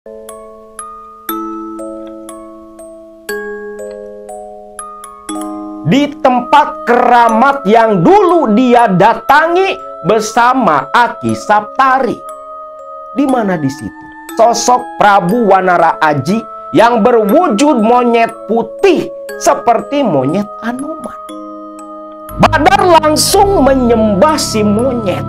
Di tempat keramat yang dulu dia datangi bersama Aki Saptari. Di mana di situ sosok Prabu Wanara Aji yang berwujud monyet putih seperti monyet Anoman. Badar langsung menyembah si monyet.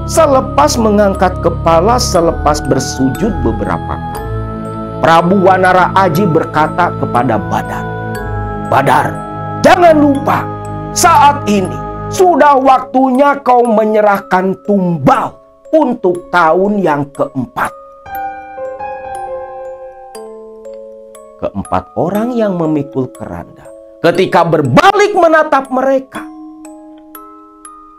Selepas mengangkat kepala, selepas bersujud beberapa kali, Prabu Wanara Aji berkata kepada Badar, "Badar, jangan lupa, saat ini sudah waktunya kau menyerahkan tumbal untuk tahun yang keempat." Keempat orang yang memikul keranda ketika berbalik menatap mereka,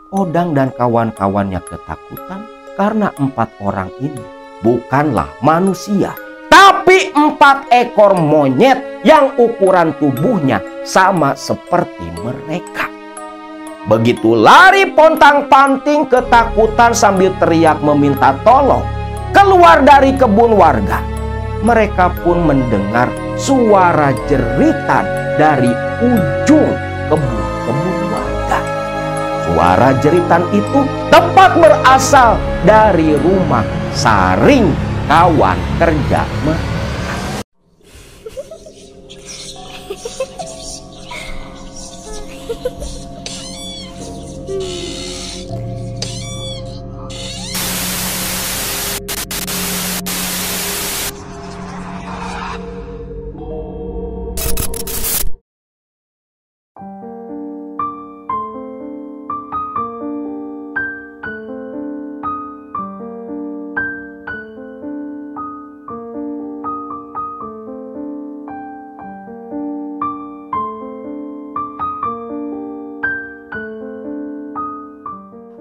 Odang dan kawan-kawannya ketakutan karena empat orang ini bukanlah manusia, tapi 4 ekor monyet yang ukuran tubuhnya sama seperti mereka. Begitu lari pontang-panting ketakutan sambil teriak meminta tolong keluar dari kebun warga, mereka pun mendengar suara jeritan dari ujung kebun-kebun warga. Suara jeritan itu tepat berasal dari rumah Saring, kawan kerja mereka.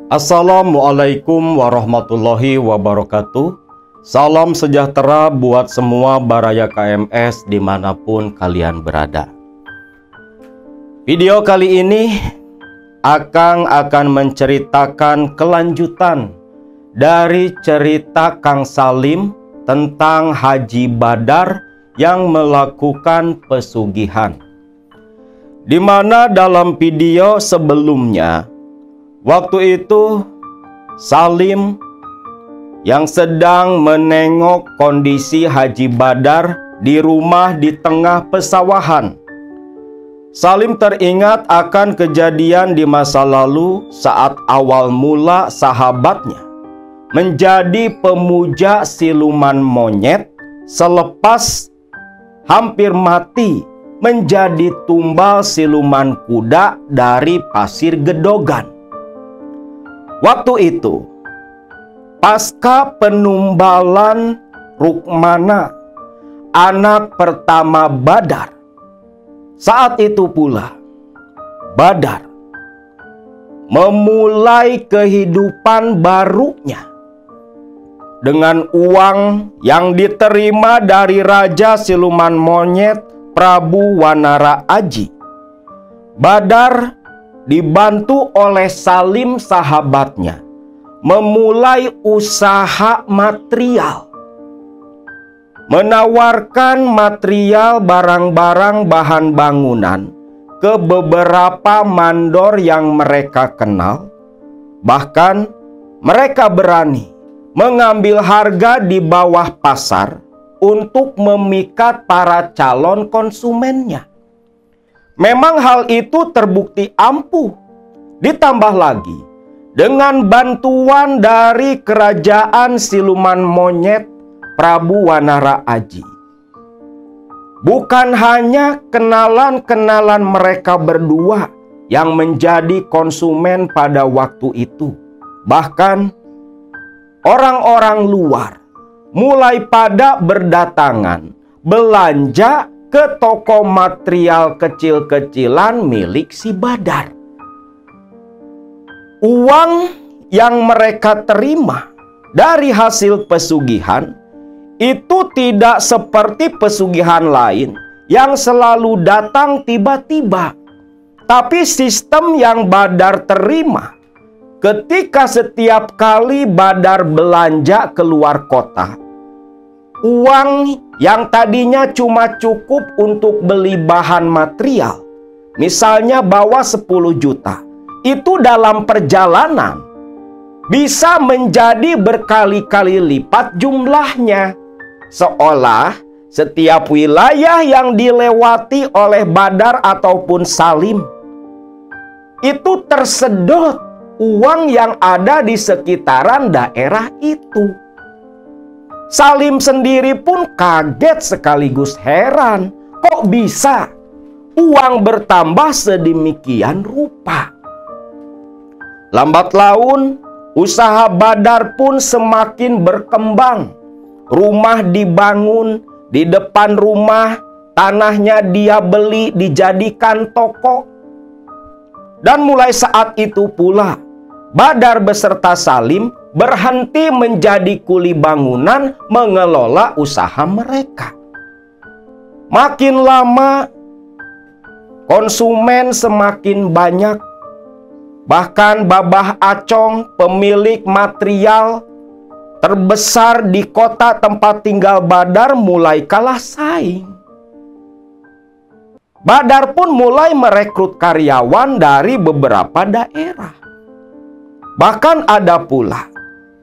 Assalamualaikum warahmatullahi wabarakatuh. Salam sejahtera buat semua baraya KMS dimanapun kalian berada. Video kali ini Akang akan menceritakan kelanjutan dari cerita Kang Salim tentang Haji Badar yang melakukan pesugihan. Di mana dalam video sebelumnya, waktu itu Salim yang sedang menengok kondisi Haji Badar di rumah di tengah pesawahan. Salim teringat akan kejadian di masa lalu saat awal mula sahabatnya menjadi pemuja siluman monyet selepas hampir mati menjadi tumbal siluman kuda dari Pasir Gedogan. Waktu itu, pasca penumbalan Rukmana, anak pertama Badar, saat itu pula Badar memulai kehidupan barunya dengan uang yang diterima dari Raja Siluman Monyet Prabu Wanara Aji. Badar dibantu oleh Salim sahabatnya memulai usaha material, menawarkan material barang-barang bahan bangunan ke beberapa mandor yang mereka kenal. Bahkan mereka berani mengambil harga di bawah pasar untuk memikat para calon konsumennya. Memang hal itu terbukti ampuh. Ditambah lagi dengan bantuan dari kerajaan siluman monyet Prabu Wanara Aji. Bukan hanya kenalan-kenalan mereka berdua yang menjadi konsumen pada waktu itu. Bahkan orang-orang luar mulai pada berdatangan belanja ke toko material kecil-kecilan milik si Badar. Uang yang mereka terima dari hasil pesugihan itu tidak seperti pesugihan lain yang selalu datang tiba-tiba. Tapi sistem yang Badar terima ketika setiap kali Badar belanja keluar kota Uang yang tadinya cuma cukup untuk beli bahan material, misalnya bawa 10 juta, itu dalam perjalanan bisa menjadi berkali-kali lipat jumlahnya. Seolah setiap wilayah yang dilewati oleh Badar ataupun Salim itu tersedot uang yang ada di sekitaran daerah itu. Salim sendiri pun kaget sekaligus heran. Kok bisa uang bertambah sedemikian rupa? Lambat laun, usaha Badar pun semakin berkembang. Rumah dibangun, di depan rumah tanahnya dia beli dijadikan toko. Dan mulai saat itu pula, Badar beserta Salim berhenti menjadi kuli bangunan mengelola usaha mereka. Makin lama, konsumen semakin banyak. Bahkan Babah Acong, pemilik material terbesar di kota tempat tinggal Badar, mulai kalah saing. Badar pun mulai merekrut karyawan dari beberapa daerah. Bahkan ada pula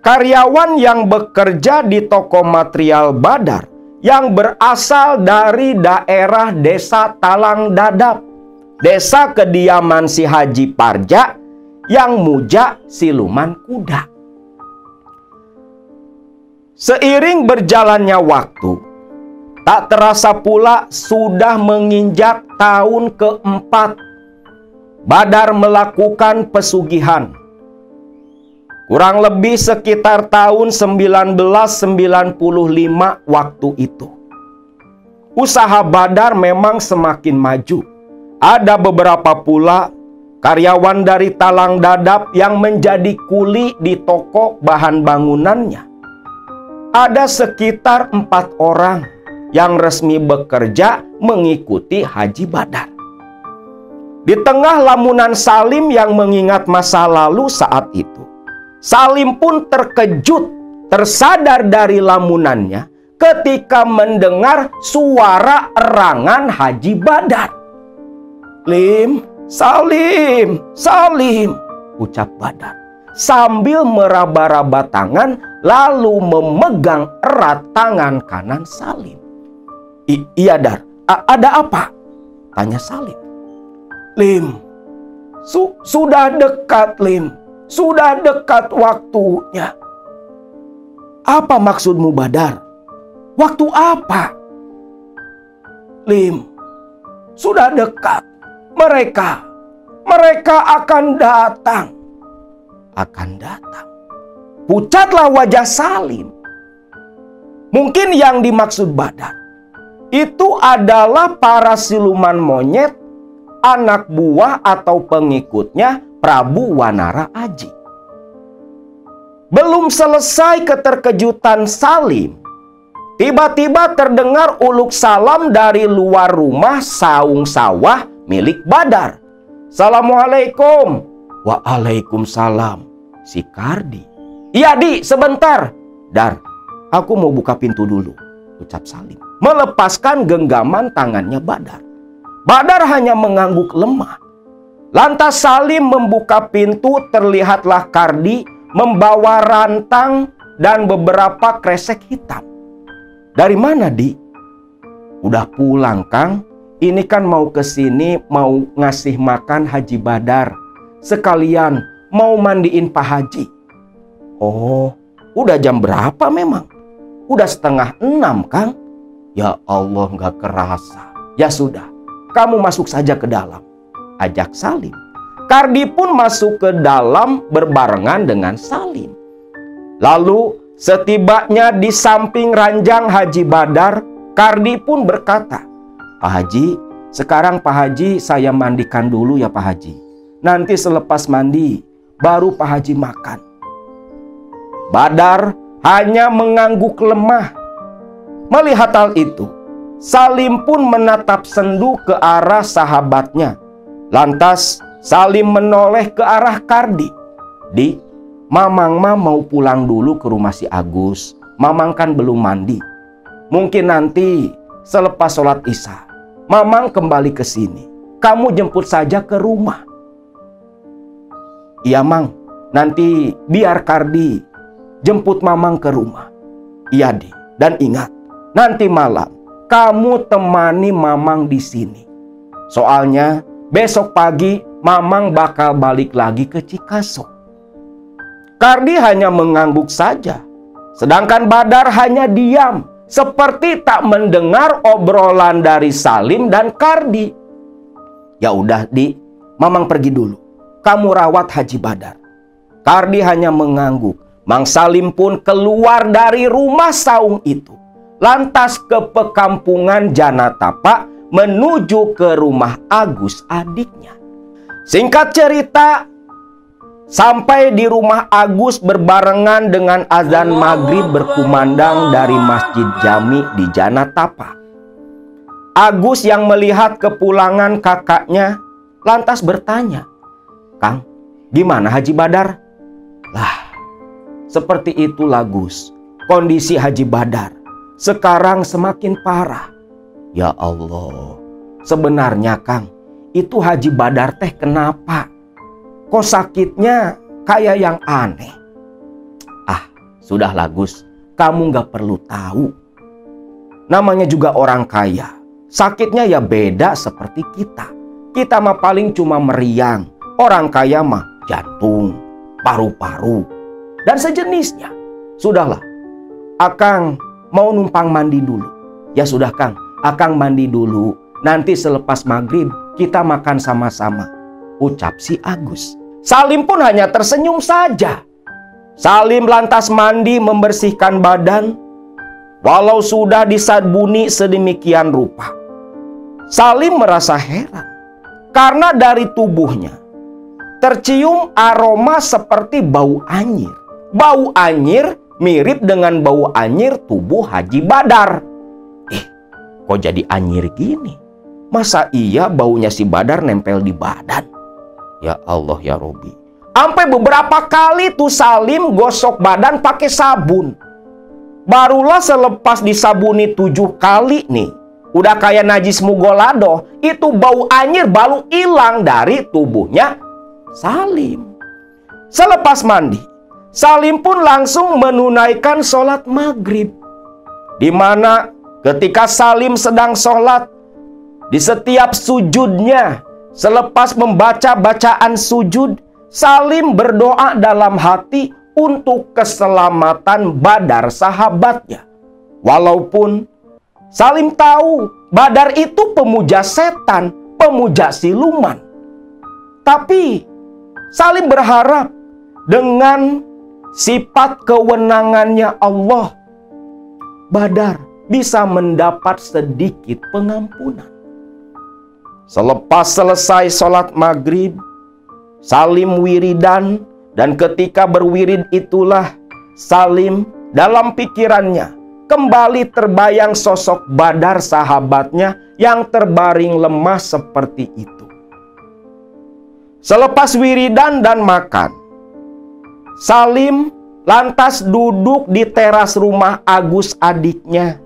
karyawan yang bekerja di toko material Badar yang berasal dari daerah desa Talang Dadap, desa kediaman si Haji Parja yang muja siluman kuda. Seiring berjalannya waktu, tak terasa pula sudah menginjak tahun keempat Badar melakukan pesugihan. Kurang lebih sekitar tahun 1995 waktu itu. Usaha Badar memang semakin maju. Ada beberapa pula karyawan dari Talang Dadap yang menjadi kuli di toko bahan bangunannya. Ada sekitar 4 orang yang resmi bekerja mengikuti Haji Badar. Di tengah lamunan Salim yang mengingat masa lalu saat itu, Salim pun terkejut, tersadar dari lamunannya ketika mendengar suara erangan Haji Badar. "Lim, Salim, Salim," ucap Badar sambil meraba-raba tangan lalu memegang erat tangan kanan Salim. "Iya Dar, ada apa?" tanya Salim. "Lim, sudah dekat Lim. Sudah dekat waktunya." "Apa maksudmu Badar? Waktu apa?" "Lim, sudah dekat. Mereka akan datang." "Akan datang?" Pucatlah wajah Salim. Mungkin yang dimaksud Badar itu adalah para siluman monyet, anak buah atau pengikutnya Prabu Wanara Aji. Belum selesai keterkejutan Salim, tiba-tiba terdengar uluk salam dari luar rumah saung sawah milik Badar. "Assalamualaikum." "Waalaikumsalam." Si Kardi. "Iya Di, sebentar." "Dar, aku mau buka pintu dulu," ucap Salim, melepaskan genggaman tangannya Badar. Badar hanya mengangguk lemah. Lantas Salim membuka pintu, terlihatlah Kardi membawa rantang dan beberapa kresek hitam. "Dari mana Di?" "Udah pulang Kang. Ini kan mau kesini mau ngasih makan Haji Badar. Sekalian mau mandiin Pak Haji." "Oh, udah jam berapa memang?" "Udah 5:30 Kang." "Ya Allah, nggak kerasa. Ya sudah, kamu masuk saja ke dalam," ajak Salim. Kardi pun masuk ke dalam berbarengan dengan Salim. Lalu setibanya di samping ranjang Haji Badar, Kardi pun berkata, "Pak Haji, sekarang Pak Haji saya mandikan dulu ya Pak Haji. Nanti selepas mandi baru Pak Haji makan." Badar hanya mengangguk lemah. Melihat hal itu, Salim pun menatap sendu ke arah sahabatnya. Lantas Salim menoleh ke arah Kardi. "Di, Mamang mah mau pulang dulu ke rumah si Agus. Mamang kan belum mandi. Mungkin nanti selepas sholat Isya, Mamang kembali ke sini. Kamu jemput saja ke rumah. Iya, Mang. Nanti biar Kardi jemput Mamang ke rumah. Iya, Di. Dan ingat, nanti malam kamu temani Mamang di sini. Soalnya besok pagi Mamang bakal balik lagi ke Cikaso. Kardi hanya mengangguk saja. Sedangkan Badar hanya diam, seperti tak mendengar obrolan dari Salim dan Kardi. Ya udah, Di, Mamang pergi dulu. Kamu rawat Haji Badar. Kardi hanya mengangguk. Mang Salim pun keluar dari rumah saung itu, lantas ke pekampungan Janatapa menuju ke rumah Agus adiknya. Singkat cerita, sampai di rumah Agus berbarengan dengan azan maghrib berkumandang dari Masjid Jami di Janatapa. Agus yang melihat kepulangan kakaknya lantas bertanya, "Kang, gimana Haji Badar?" Lah, seperti itulah Gus, kondisi Haji Badar sekarang semakin parah. Ya Allah, sebenarnya Kang, itu Haji Badar teh kenapa? Kok sakitnya kayak yang aneh? Ah, sudahlah Gus, kamu gak perlu tahu. Namanya juga orang kaya, sakitnya ya beda seperti kita. Kita mah paling cuma meriang, orang kaya mah jantung, paru-paru, dan sejenisnya. Sudahlah, Akang mau numpang mandi dulu. Ya sudah Kang, Akang mandi dulu. Nanti selepas maghrib kita makan sama-sama, ucap si Agus. Salim pun hanya tersenyum saja. Salim lantas mandi membersihkan badan, walau sudah disabuni sedemikian rupa. Salim merasa heran, karena dari tubuhnya tercium aroma seperti bau anyir. Bau anyir mirip dengan bau anyir tubuh Haji Badar. Kok jadi anyir gini? Masa iya baunya si Badar nempel di badan? Ya Allah ya Robi. Sampai beberapa kali tuh Salim gosok badan pakai sabun. Barulah selepas disabuni 7 kali nih, udah kayak najis mugolado, itu bau anyir baru hilang dari tubuhnya Salim. Selepas mandi, Salim pun langsung menunaikan sholat maghrib. Di mana ketika Salim sedang sholat, di setiap sujudnya, selepas membaca bacaan sujud, Salim berdoa dalam hati untuk keselamatan Badar sahabatnya. Walaupun Salim tahu Badar itu pemuja setan, pemuja siluman. Tapi Salim berharap dengan sifat kewenangannya Allah, Badar bisa mendapat sedikit pengampunan. Selepas selesai sholat maghrib, Salim wiridan, dan ketika berwirid itulah Salim dalam pikirannya kembali terbayang sosok Badar sahabatnya yang terbaring lemah seperti itu. Selepas wiridan dan makan, Salim lantas duduk di teras rumah Agus adiknya.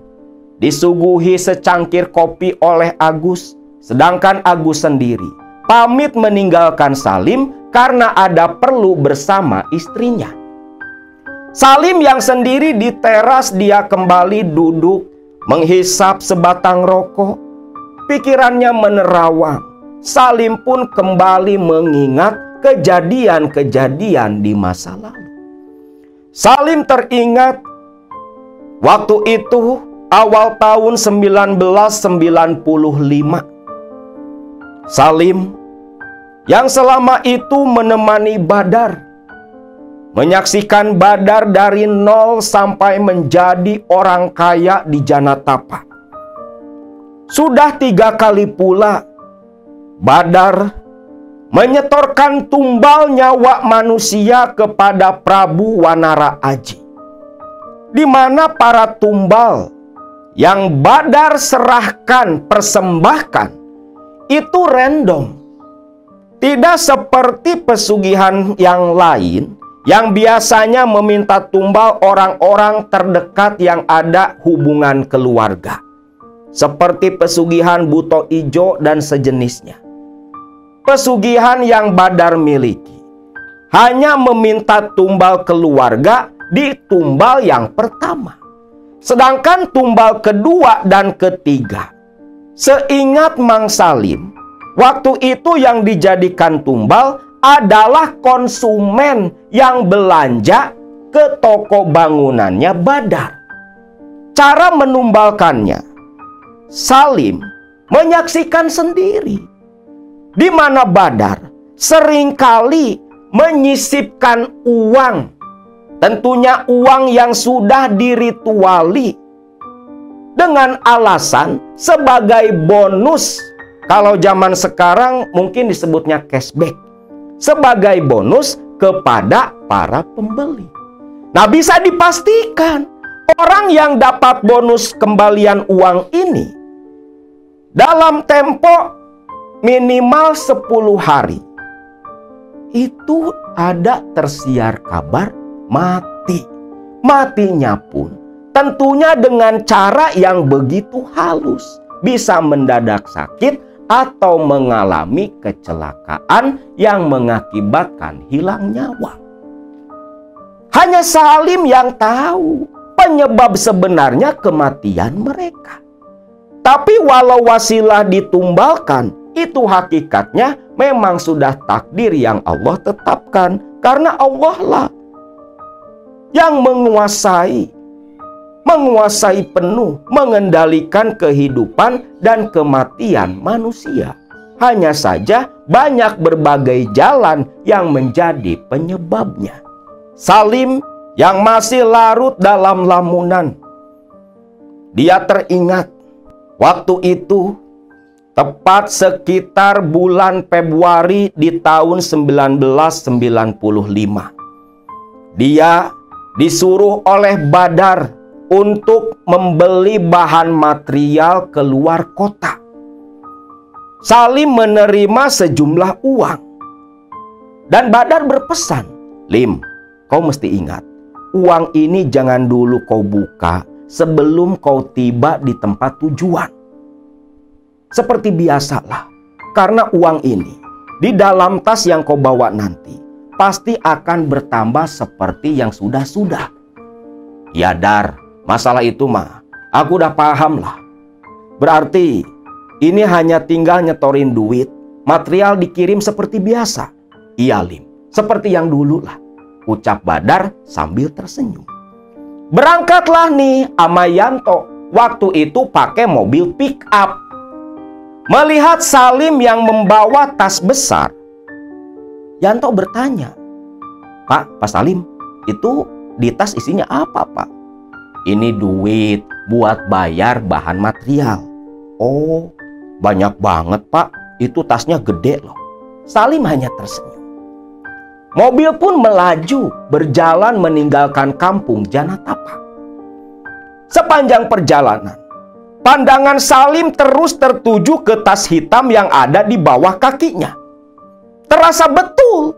Disuguhi secangkir kopi oleh Agus, sedangkan Agus sendiri pamit meninggalkan Salim karena ada perlu bersama istrinya. Salim yang sendiri di teras, dia kembali duduk menghisap sebatang rokok. Pikirannya menerawang. Salim pun kembali mengingat kejadian-kejadian di masa lalu. Salim teringat waktu itu awal tahun 1995. Salim yang selama itu menemani Badar, menyaksikan Badar dari nol sampai menjadi orang kaya di Janatapa. Sudah 3 kali pula Badar menyetorkan tumbal nyawa manusia kepada Prabu Wanara Aji, di mana para tumbal yang Badar serahkan, persembahkan, itu random. Tidak seperti pesugihan yang lain yang biasanya meminta tumbal orang-orang terdekat yang ada hubungan keluarga, seperti pesugihan buto ijo dan sejenisnya. Pesugihan yang Badar miliki hanya meminta tumbal keluarga di tumbal yang pertama. Sedangkan tumbal kedua dan ketiga, seingat Mang Salim, waktu itu yang dijadikan tumbal adalah konsumen yang belanja ke toko bangunannya Badar. Cara menumbalkannya, Salim menyaksikan sendiri, di mana Badar seringkali menyisipkan uang, tentunya uang yang sudah dirituali, dengan alasan sebagai bonus. Kalau zaman sekarang mungkin disebutnya cashback, sebagai bonus kepada para pembeli. Nah, bisa dipastikan orang yang dapat bonus kembalian uang ini dalam tempo minimal 10 hari itu ada tersiar kabar mati. Matinya pun tentunya dengan cara yang begitu halus, bisa mendadak sakit atau mengalami kecelakaan yang mengakibatkan hilang nyawa. Hanya Salim yang tahu penyebab sebenarnya kematian mereka. Tapi walau wasilah ditumbalkan, itu hakikatnya memang sudah takdir yang Allah tetapkan. Karena Allah lah yang menguasai penuh, mengendalikan kehidupan dan kematian manusia. Hanya saja banyak berbagai jalan yang menjadi penyebabnya. Salim yang masih larut dalam lamunan, dia teringat waktu itu tepat sekitar bulan Februari di tahun 1995. Dia disuruh oleh Badar untuk membeli bahan material keluar kota. Salim menerima sejumlah uang. Dan Badar berpesan, "Lim, kau mesti ingat, uang ini jangan dulu kau buka sebelum kau tiba di tempat tujuan. Seperti biasalah, karena uang ini di dalam tas yang kau bawa nanti pasti akan bertambah seperti yang sudah-sudah." "Ya Dar, masalah itu mah aku udah paham lah. Berarti ini hanya tinggal nyetorin duit, material dikirim seperti biasa." "Iya Lim, seperti yang dulu lah," ucap Badar sambil tersenyum. Berangkatlah nih ama Yanto, waktu itu pakai mobil pick up. Melihat Salim yang membawa tas besar, Yanto bertanya, Pak Salim, itu di tas isinya apa Pak?" "Ini duit buat bayar bahan material." "Oh, banyak banget Pak, itu tasnya gede loh." Salim hanya tersenyum. Mobil pun melaju berjalan meninggalkan kampung Janatapa. Sepanjang perjalanan, pandangan Salim terus tertuju ke tas hitam yang ada di bawah kakinya. Terasa betul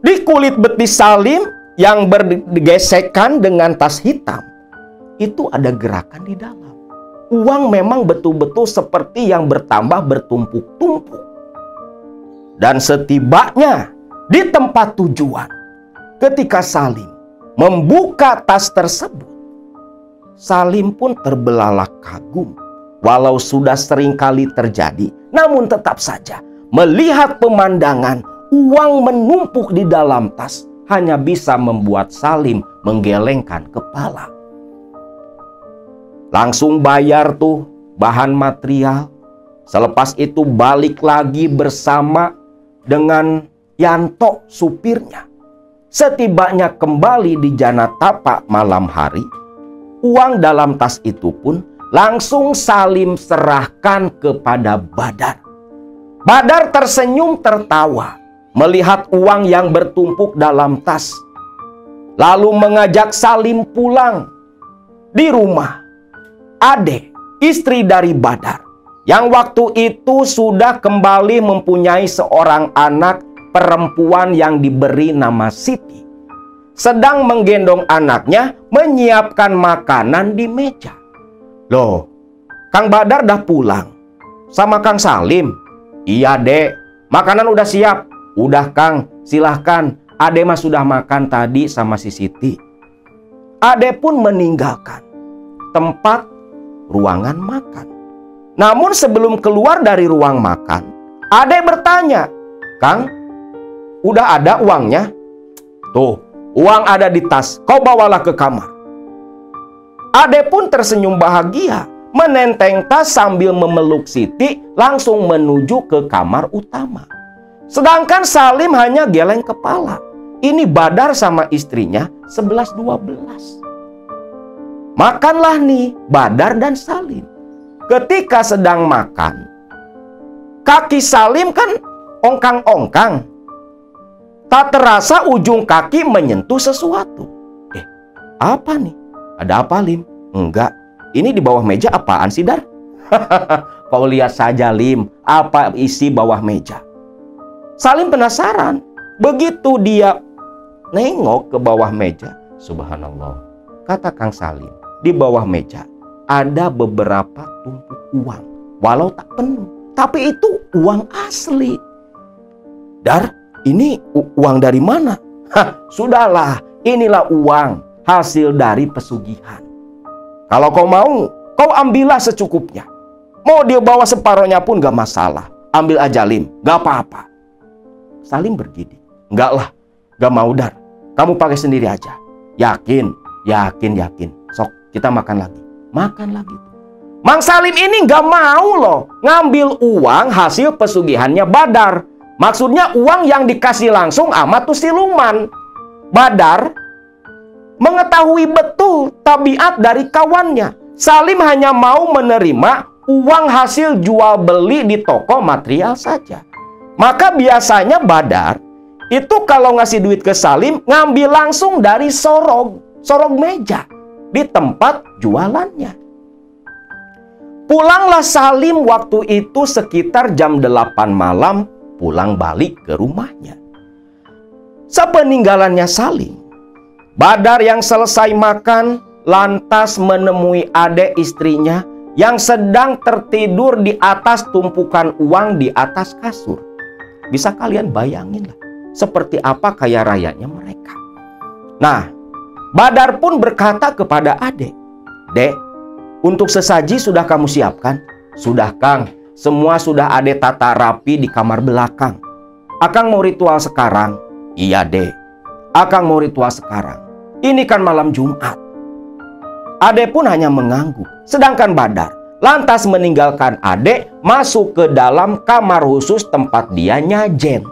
di kulit betis Salim yang bergesekan dengan tas hitam itu ada gerakan di dalam. Uang memang betul-betul seperti yang bertambah bertumpuk-tumpuk. Dan setibanya di tempat tujuan, ketika Salim membuka tas tersebut, Salim pun terbelalak kagum. Walau sudah sering kali terjadi, namun tetap saja melihat pemandangan uang menumpuk di dalam tas hanya bisa membuat Salim menggelengkan kepala. Langsung bayar tuh bahan material. Selepas itu balik lagi bersama dengan Yanto supirnya. Setibanya kembali di Janatapa malam hari, uang dalam tas itu pun langsung Salim serahkan kepada Badar. Badar tersenyum tertawa melihat uang yang bertumpuk dalam tas. Lalu mengajak Salim pulang. Di rumah, Ade, istri dari Badar, yang waktu itu sudah kembali mempunyai seorang anak perempuan yang diberi nama Siti, sedang menggendong anaknya menyiapkan makanan di meja. Loh, Kang Badar dah pulang sama Kang Salim. Iya dek, makanan udah siap. Udah Kang, silahkan. Ade mah sudah makan tadi sama si Siti. Ade pun meninggalkan tempat ruangan makan. Namun sebelum keluar dari ruang makan, Ade bertanya, Kang, udah ada uangnya? Tuh, uang ada di tas, kau bawalah ke kamar. Ade pun tersenyum bahagia, menenteng tas sambil memeluk Siti, langsung menuju ke kamar utama. Sedangkan Salim hanya geleng kepala. Ini Badar sama istrinya 11-12. Makanlah nih Badar dan Salim. Ketika sedang makan, kaki Salim kan ongkang-ongkang. Tak terasa ujung kaki menyentuh sesuatu. Apa nih? Ada apa, Lim? Enggak, ini di bawah meja apaan sih, Dar? Kau lihat saja, Lim, apa isi bawah meja. Salim penasaran. Begitu dia nengok ke bawah meja, subhanallah, kata Kang Salim, di bawah meja ada beberapa tumpuk uang. Walau tak penuh, tapi itu uang asli. Dar, ini uang dari mana? Hah, sudahlah, inilah uang hasil dari pesugihan. Kalau kau mau, kau ambillah secukupnya. Mau dia bawa separohnya pun gak masalah. Ambil aja, Lim, gak apa-apa. Salim bergidik. Enggak lah, gak mau, Dar. Kamu pakai sendiri aja. Yakin, yakin, yakin. Sok, kita makan lagi. Makan lagi. Mang Salim ini gak mau loh ngambil uang hasil pesugihannya Badar. Maksudnya uang yang dikasih langsung sama tuh siluman. Badar mengetahui betul tabiat dari kawannya. Salim hanya mau menerima uang hasil jual beli di toko material saja. Maka biasanya Badar itu kalau ngasih duit ke Salim, ngambil langsung dari sorog meja di tempat jualannya. Pulanglah Salim waktu itu sekitar jam 8 malam, pulang balik ke rumahnya. Sepeninggalannya Salim, Badar yang selesai makan lantas menemui adik istrinya yang sedang tertidur di atas tumpukan uang di atas kasur. Bisa kalian bayangin lah seperti apa kaya rayanya mereka. Nah, Badar pun berkata kepada adik, Dek, untuk sesaji sudah kamu siapkan? Sudah, Kang. Semua sudah adik tata rapi di kamar belakang. Akang mau ritual sekarang? Iya, Dek. Akang mau ritual sekarang. Ini kan malam Jumat. Ade pun hanya mengangguk. Sedangkan Badar lantas meninggalkan Ade masuk ke dalam kamar khusus tempat dia nyajen.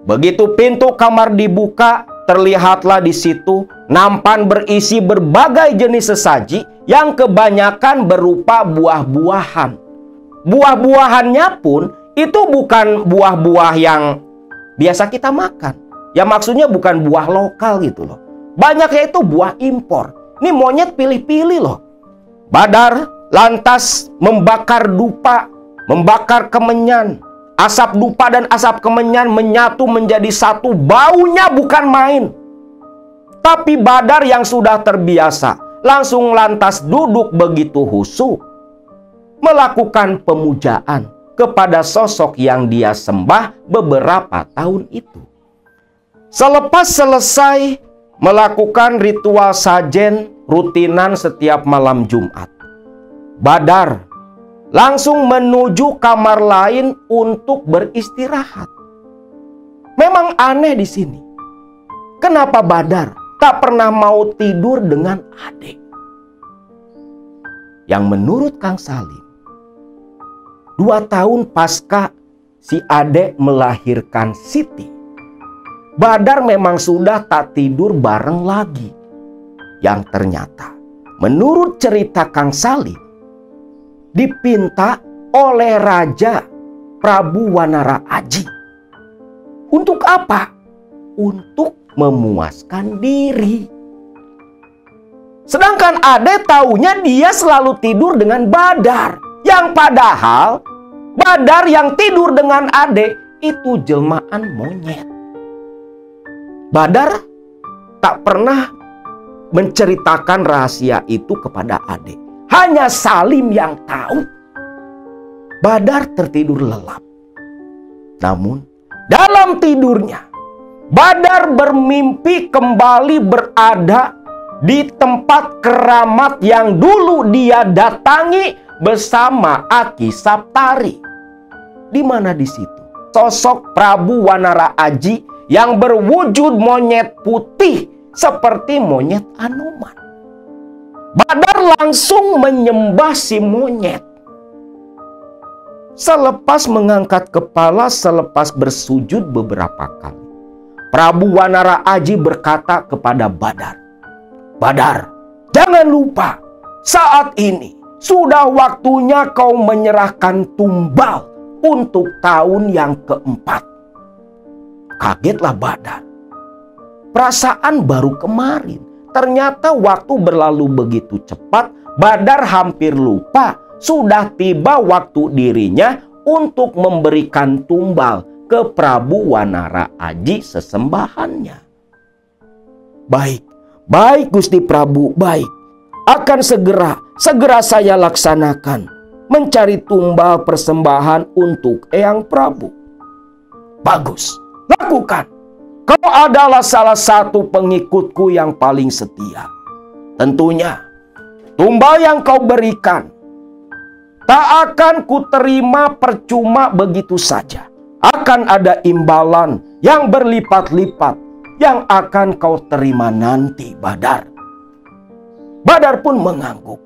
Begitu pintu kamar dibuka, terlihatlah di situ nampan berisi berbagai jenis sesaji yang kebanyakan berupa buah-buahan. Buah-buahannya pun itu bukan buah-buah yang biasa kita makan. Ya maksudnya bukan buah lokal gitu loh. Banyaknya itu buah impor. Ini monyet pilih-pilih loh. Badar lantas membakar dupa, membakar kemenyan. Asap dupa dan asap kemenyan menyatu menjadi satu, baunya bukan main. Tapi Badar yang sudah terbiasa langsung lantas duduk begitu husyuk, melakukan pemujaan kepada sosok yang dia sembah beberapa tahun itu. Selepas selesai melakukan ritual sajen rutinan setiap malam Jumat, Badar langsung menuju kamar lain untuk beristirahat. Memang aneh di sini. Kenapa Badar tak pernah mau tidur dengan adik? Yang menurut Kang Salim, 2 tahun pasca si adik melahirkan Siti, Badar memang sudah tak tidur bareng lagi. Yang ternyata menurut cerita Kang Salim, dipinta oleh Raja Prabu Wanara Aji. Untuk apa? Untuk memuaskan diri. Sedangkan Ade taunya dia selalu tidur dengan Badar. Yang padahal Badar yang tidur dengan Ade itu jelmaan monyet. Badar tak pernah menceritakan rahasia itu kepada adik. Hanya Salim yang tahu. Badar tertidur lelap. Namun dalam tidurnya Badar bermimpi kembali berada di tempat keramat yang dulu dia datangi bersama Aki Saptari. Di mana di situ sosok Prabu Wanara Aji yang berwujud monyet putih seperti monyet Anoman. Badar langsung menyembah si monyet. Selepas mengangkat kepala, selepas bersujud beberapa kali, Prabu Wanara Aji berkata kepada Badar, "Badar, jangan lupa, saat ini sudah waktunya kau menyerahkan tumbal untuk tahun yang keempat." Kagetlah Badar. Perasaan baru kemarin. Ternyata waktu berlalu begitu cepat, Badar hampir lupa sudah tiba waktu dirinya untuk memberikan tumbal ke Prabu Wanara Aji sesembahannya. Baik, baik Gusti Prabu, baik. Akan segera saya laksanakan mencari tumbal persembahan untuk Eyang Prabu. Bagus, lakukan. Kau adalah salah satu pengikutku yang paling setia. Tentunya tumbal yang kau berikan tak akan kuterima percuma begitu saja. Akan ada imbalan yang berlipat-lipat yang akan kau terima nanti, Badar. Badar pun mengangguk.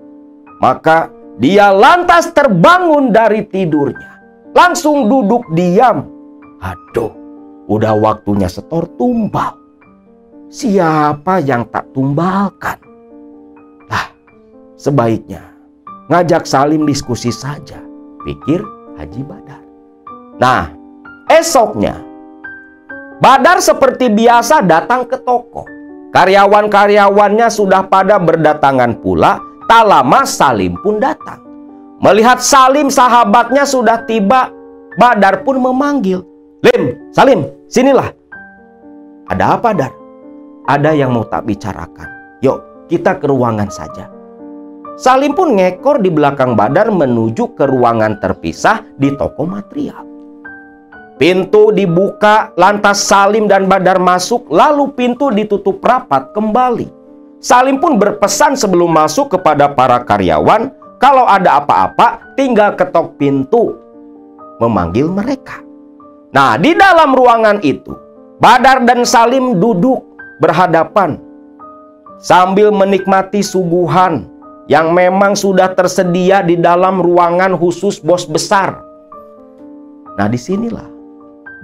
Maka dia lantas terbangun dari tidurnya. Langsung duduk diam. Aduh, udah waktunya setor tumbal. Siapa yang tak tumbalkan? Lah, sebaiknya ngajak Salim diskusi saja, pikir Haji Badar. Nah, esoknya Badar seperti biasa datang ke toko. Karyawan-karyawannya sudah pada berdatangan pula. Tak lama Salim pun datang. Melihat Salim sahabatnya sudah tiba, Badar pun memanggil, "Lim, Salim, sinilah." "Ada apa, Dar?" "Ada yang mau tak bicarakan. Yuk, kita ke ruangan saja." Salim pun ngekor di belakang Badar menuju ke ruangan terpisah di toko material. Pintu dibuka, lantas Salim dan Badar masuk, lalu pintu ditutup rapat kembali. Salim pun berpesan sebelum masuk kepada para karyawan, kalau ada apa-apa tinggal ketok pintu, memanggil mereka. Nah, di dalam ruangan itu, Badar dan Salim duduk berhadapan sambil menikmati suguhan yang memang sudah tersedia di dalam ruangan khusus bos besar. Nah, disinilah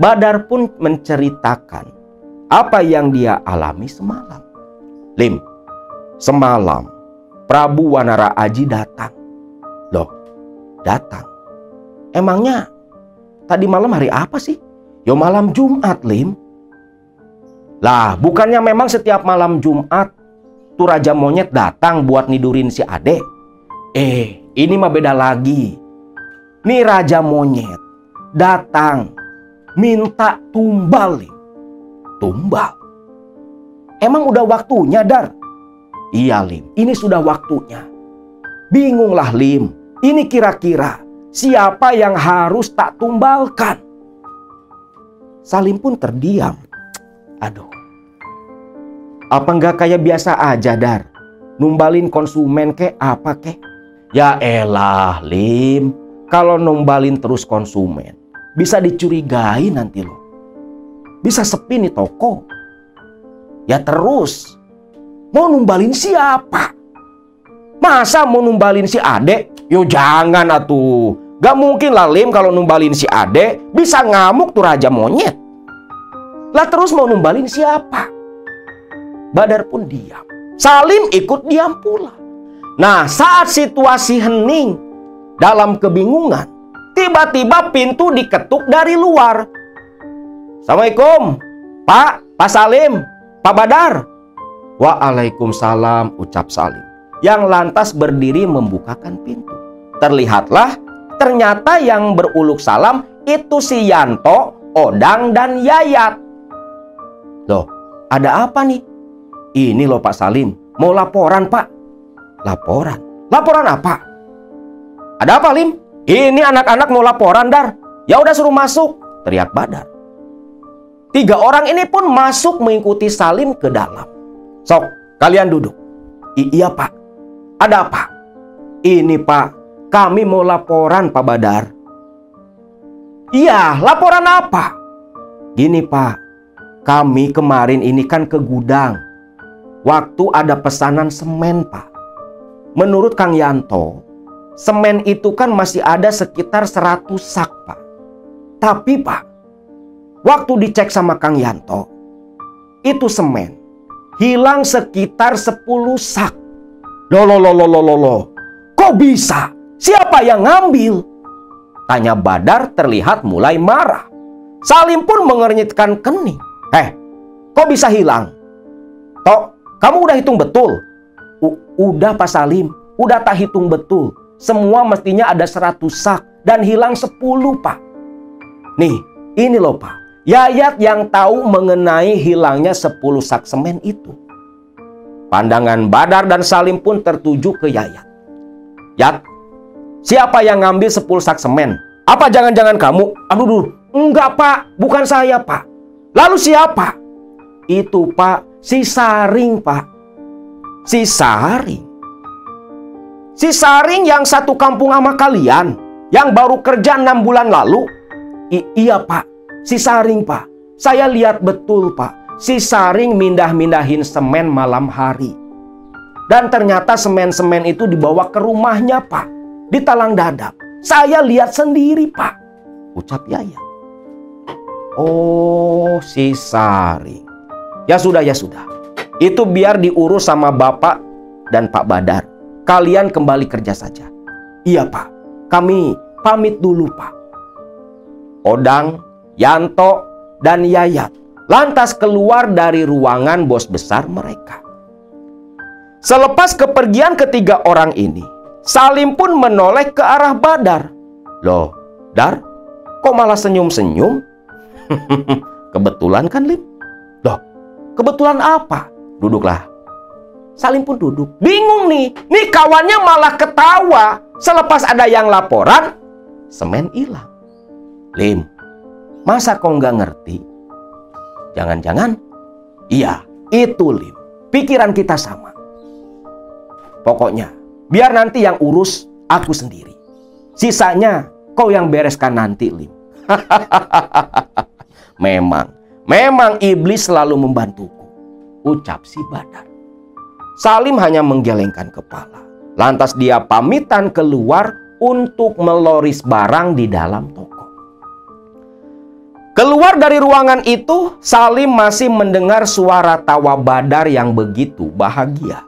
Badar pun menceritakan apa yang dia alami semalam. "Lim, semalam Prabu Wanara Aji datang." "Loh, datang? Emangnya tadi malam hari apa sih?" "Yo, malam Jumat, Lim." "Lah, bukannya memang setiap malam Jumat tuh Raja Monyet datang buat nidurin si Ade?" Ini mah beda lagi. Nih Raja Monyet datang minta tumbal, Lim." "Tumbal? Emang udah waktunya, Dar?" "Iya, Lim, ini sudah waktunya." "Bingunglah, Lim, ini kira-kira siapa yang harus tak tumbalkan?" Salim pun terdiam. Aduh, apa enggak kayak biasa aja, Dar? Numbalin konsumen kek apa kek? "Ya elah, Lim, kalau numbalin terus konsumen bisa dicurigai nanti loh. Bisa sepi nih toko. Ya terus, mau numbalin siapa? Masa mau numbalin si Ade? Yo jangan atuh. Gak mungkin lah, Lim, kalau numbalin si Ade bisa ngamuk tuh Raja Monyet. Lah terus mau numbalin siapa?" Badar pun diam. Salim ikut diam pula. Nah, saat situasi hening dalam kebingungan, tiba-tiba pintu diketuk dari luar. "Assalamualaikum, Pak Salim, Pak Badar." "Waalaikumsalam," ucap Salim, yang lantas berdiri membukakan pintu. Terlihatlah ternyata yang beruluk salam itu si Yanto, Odang, dan Yayat. "Loh, ada apa nih?" Ini loh Pak Salim, mau laporan Pak. Laporan? Laporan apa? Ada apa Lim? Ini anak-anak mau laporan Dar. Ya udah suruh masuk, teriak Badar. 3 orang ini pun masuk mengikuti Salim ke dalam. Sok, kalian duduk. Iya Pak. Ada apa? Ini Pak, kami mau laporan Pak Badar. Iya, laporan apa? Gini Pak, kami kemarin ini kan ke gudang. Waktu ada pesanan semen Pak. Menurut Kang Yanto, semen itu kan masih ada sekitar 100 sak Pak. Tapi Pak, waktu dicek sama Kang Yanto, itu semen hilang sekitar 10 sak. Loh. Kok bisa? Siapa yang ngambil? Tanya Badar terlihat mulai marah. Salim pun mengernyitkan kening. Kok bisa hilang? Tok, kamu udah hitung betul? Udah Pak Salim, udah tak hitung betul. Semua mestinya ada 100 sak dan hilang 10 Pak. Nih, ini loh Pak. Yayat yang tahu mengenai hilangnya 10 sak semen itu. Pandangan Badar dan Salim pun tertuju ke Yayat. Yat, siapa yang ngambil 10 sak semen? Apa jangan-jangan kamu? Aduh, enggak Pak, bukan saya Pak. Lalu siapa? Itu Pak, si Saring Pak. Si Saring? Si Saring yang satu kampung sama kalian, yang baru kerja 6 bulan lalu? Iya Pak, si Saring Pak. Saya lihat betul Pak. Si Saring mindah-mindahin semen malam hari. Dan ternyata semen-semen itu dibawa ke rumahnya Pak. Di Talang Dadap. Saya lihat sendiri Pak. Ucap Yayat. Oh, si Saring. Ya sudah. Itu biar diurus sama Bapak dan Pak Badar. Kalian kembali kerja saja. Iya Pak, kami pamit dulu Pak. Odang, Yanto, dan Yayat lantas keluar dari ruangan bos besar mereka. Selepas kepergian ketiga orang ini, Salim pun menoleh ke arah Badar. Loh, Dar, kok malah senyum-senyum? Kebetulan kan Lim? Loh, kebetulan apa? Duduklah. Salim pun duduk. Bingung nih kawannya malah ketawa. Selepas ada yang laporan, semen hilang. Lim, masa kau nggak ngerti? Jangan-jangan, iya, itu Lim. Pikiran kita sama. Pokoknya, biar nanti yang urus aku sendiri. Sisanya kau yang bereskan nanti, Lim. Memang iblis selalu membantuku, ucap si Badar. Salim hanya menggelengkan kepala. Lantas dia pamitan keluar untuk meloris barang di dalam toko. Keluar dari ruangan itu, Salim masih mendengar suara tawa Badar yang begitu bahagia.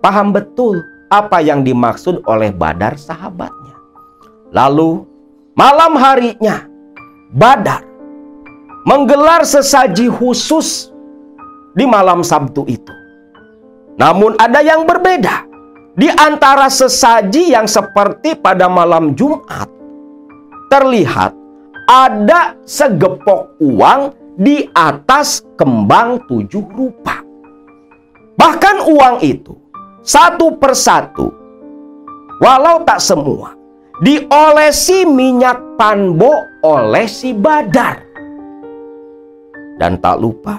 Paham betul apa yang dimaksud oleh Badar sahabatnya. Lalu, malam harinya, Badar menggelar sesaji khusus di malam Sabtu itu. Namun ada yang berbeda. Di antara sesaji yang seperti pada malam Jumat, terlihat ada segepok uang di atas kembang 7 rupa. Bahkan uang itu satu persatu, walau tak semua, diolesi minyak panbo oleh si Badar. Dan tak lupa,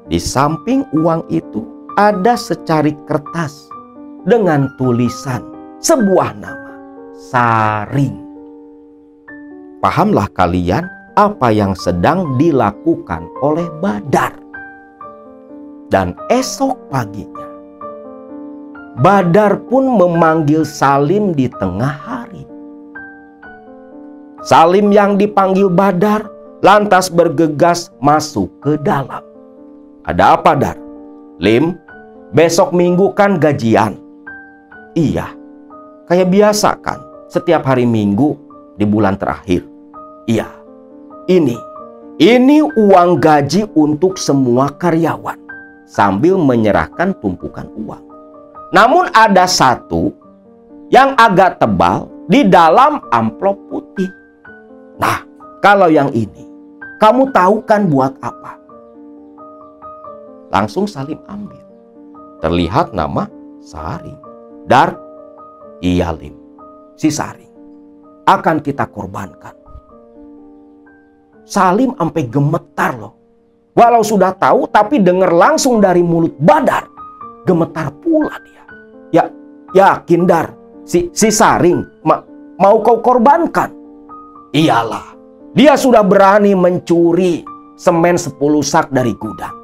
di samping uang itu ada secari kertas dengan tulisan sebuah nama, Saring. Pahamlah kalian apa yang sedang dilakukan oleh Badar. Dan esok paginya, Badar pun memanggil Salim di tengah hari. Salim yang dipanggil Badar lantas bergegas masuk ke dalam. Ada apa, Dar? Lim, besok Minggu kan gajian. Iya, kayak biasa kan, setiap hari Minggu di bulan terakhir. Iya, ini uang gaji untuk semua karyawan. Sambil menyerahkan tumpukan uang. Namun ada satu yang agak tebal di dalam amplop putih. Nah, kalau yang ini, kamu tahu kan buat apa? Langsung Salim ambil. terlihat nama Saring. Dar, iya Lim, si Saring akan kita korbankan. Salim sampai gemetar loh. Walau sudah tahu, tapi dengar langsung dari mulut Badar, gemetar pula dia. Ya, yakin Dar, si Saring mau kau korbankan? Iyalah, dia sudah berani mencuri semen 10 sak dari gudang.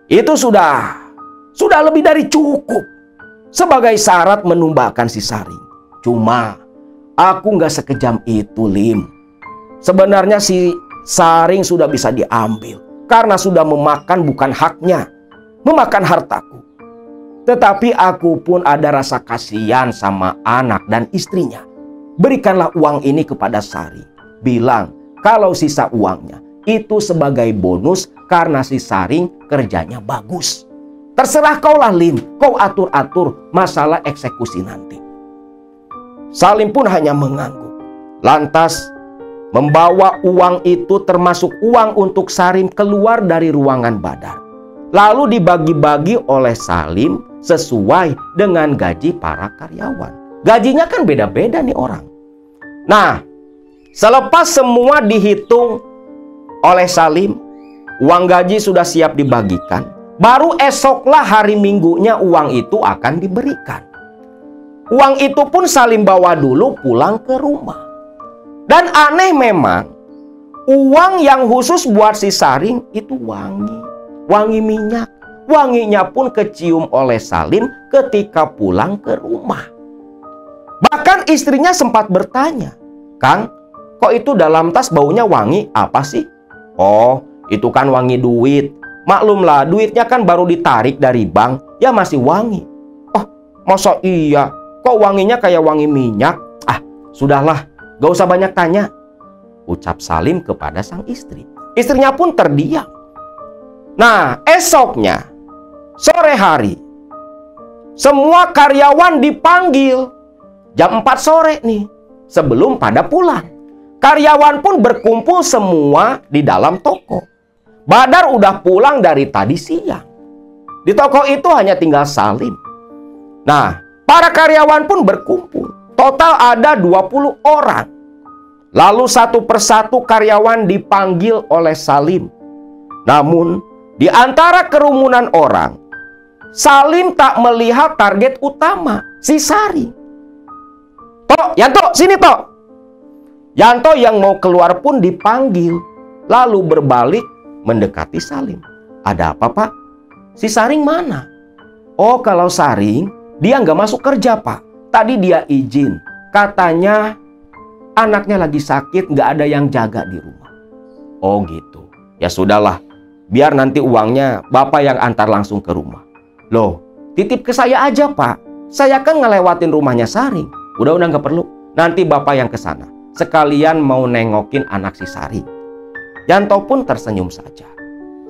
Itu sudah lebih dari cukup sebagai syarat menumbalkan si Saring. Cuma aku nggak sekejam itu, Lim. Sebenarnya si Saring sudah bisa diambil karena sudah memakan bukan haknya, memakan hartaku. Tetapi aku pun ada rasa kasihan sama anak dan istrinya. Berikanlah uang ini kepada Saring. Bilang kalau sisa uangnya itu sebagai bonus karena si Saring kerjanya bagus. Terserah kau lah Lim, kau atur-atur masalah eksekusi nanti. Salim pun hanya mengangguk. Lantas membawa uang itu termasuk uang untuk Sarim keluar dari ruangan Badar. Lalu dibagi-bagi oleh Salim sesuai dengan gaji para karyawan. Gajinya kan beda-beda nih orang. Nah, selepas semua dihitung oleh Salim, uang gaji sudah siap dibagikan. Baru esoklah hari Minggunya uang itu akan diberikan. Uang itu pun Salim bawa dulu pulang ke rumah. Dan aneh memang, uang yang khusus buat si Saring itu wangi minyak. Wanginya pun kecium oleh Salim ketika pulang ke rumah. Bahkan istrinya sempat bertanya, "Kang, kok itu dalam tas baunya wangi apa sih?" "Oh, itu kan wangi duit. Maklumlah, duitnya kan baru ditarik dari bank, ya masih wangi." "Oh, masa iya? Kok wanginya kayak wangi minyak?" "Ah, sudahlah. Gak usah banyak tanya," ucap Salim kepada sang istri. Istrinya pun terdiam. Nah, esoknya, sore hari, semua karyawan dipanggil. Jam 4 sore nih, sebelum pada pulang. Karyawan pun berkumpul semua di dalam toko. Badar udah pulang dari tadi siang. Di toko itu hanya tinggal Salim. Nah, para karyawan pun berkumpul. Total ada 20 orang. Lalu satu persatu karyawan dipanggil oleh Salim. Namun, di antara kerumunan orang, Salim tak melihat target utama, si Saring. "Tok, Yanto, sini Tok." Yanto yang mau keluar pun dipanggil. Lalu berbalik mendekati Salim. "Ada apa, Pak? Si Saring mana?" "Oh, kalau Saring, dia nggak masuk kerja, Pak. Tadi dia izin, katanya anaknya lagi sakit, nggak ada yang jaga di rumah." "Oh gitu. Ya sudahlah, biar nanti uangnya Bapak yang antar langsung ke rumah." "Loh, titip ke saya aja Pak. Saya kan ngelewatin rumahnya Saring." Udah nggak perlu. Nanti Bapak yang ke sana. Sekalian mau nengokin anak si Saring." Yanto pun tersenyum saja.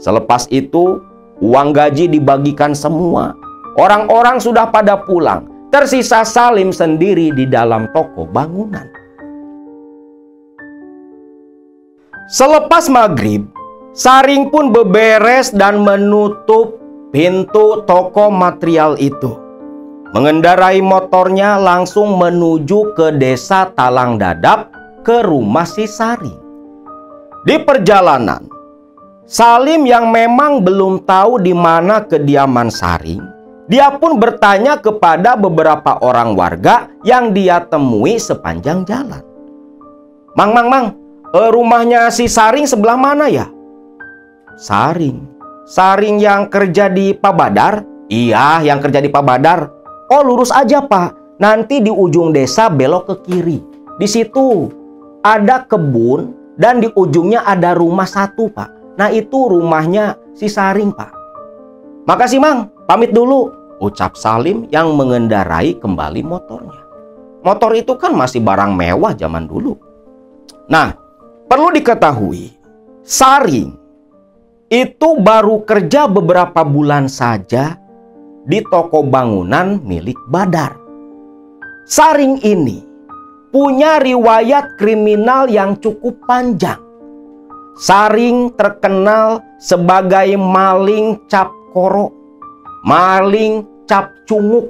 Selepas itu, uang gaji dibagikan semua. Orang-orang sudah pada pulang. Tersisa Salim sendiri di dalam toko bangunan. Selepas maghrib, Saring pun beberes dan menutup pintu toko material itu. Mengendarai motornya langsung menuju ke desa Talang Dadap ke rumah si Saring. Di perjalanan, Salim yang memang belum tahu di mana kediaman Saring, dia pun bertanya kepada beberapa orang warga yang dia temui sepanjang jalan. Mang, rumahnya si Saring sebelah mana ya?" Saring yang kerja di Pak Badar?" "Iya, yang kerja di Pak Badar." "Oh, lurus aja Pak. Nanti di ujung desa belok ke kiri. Di situ ada kebun dan di ujungnya ada rumah satu Pak. Nah itu rumahnya si Saring Pak." "Makasih Mang, pamit dulu," ucap Salim yang mengendarai kembali motornya. Motor itu kan masih barang mewah zaman dulu. Nah, perlu diketahui, Saring itu baru kerja beberapa bulan saja di toko bangunan milik Badar. Saring ini punya riwayat kriminal yang cukup panjang. Saring terkenal sebagai maling cap koro. maling cap cunguk,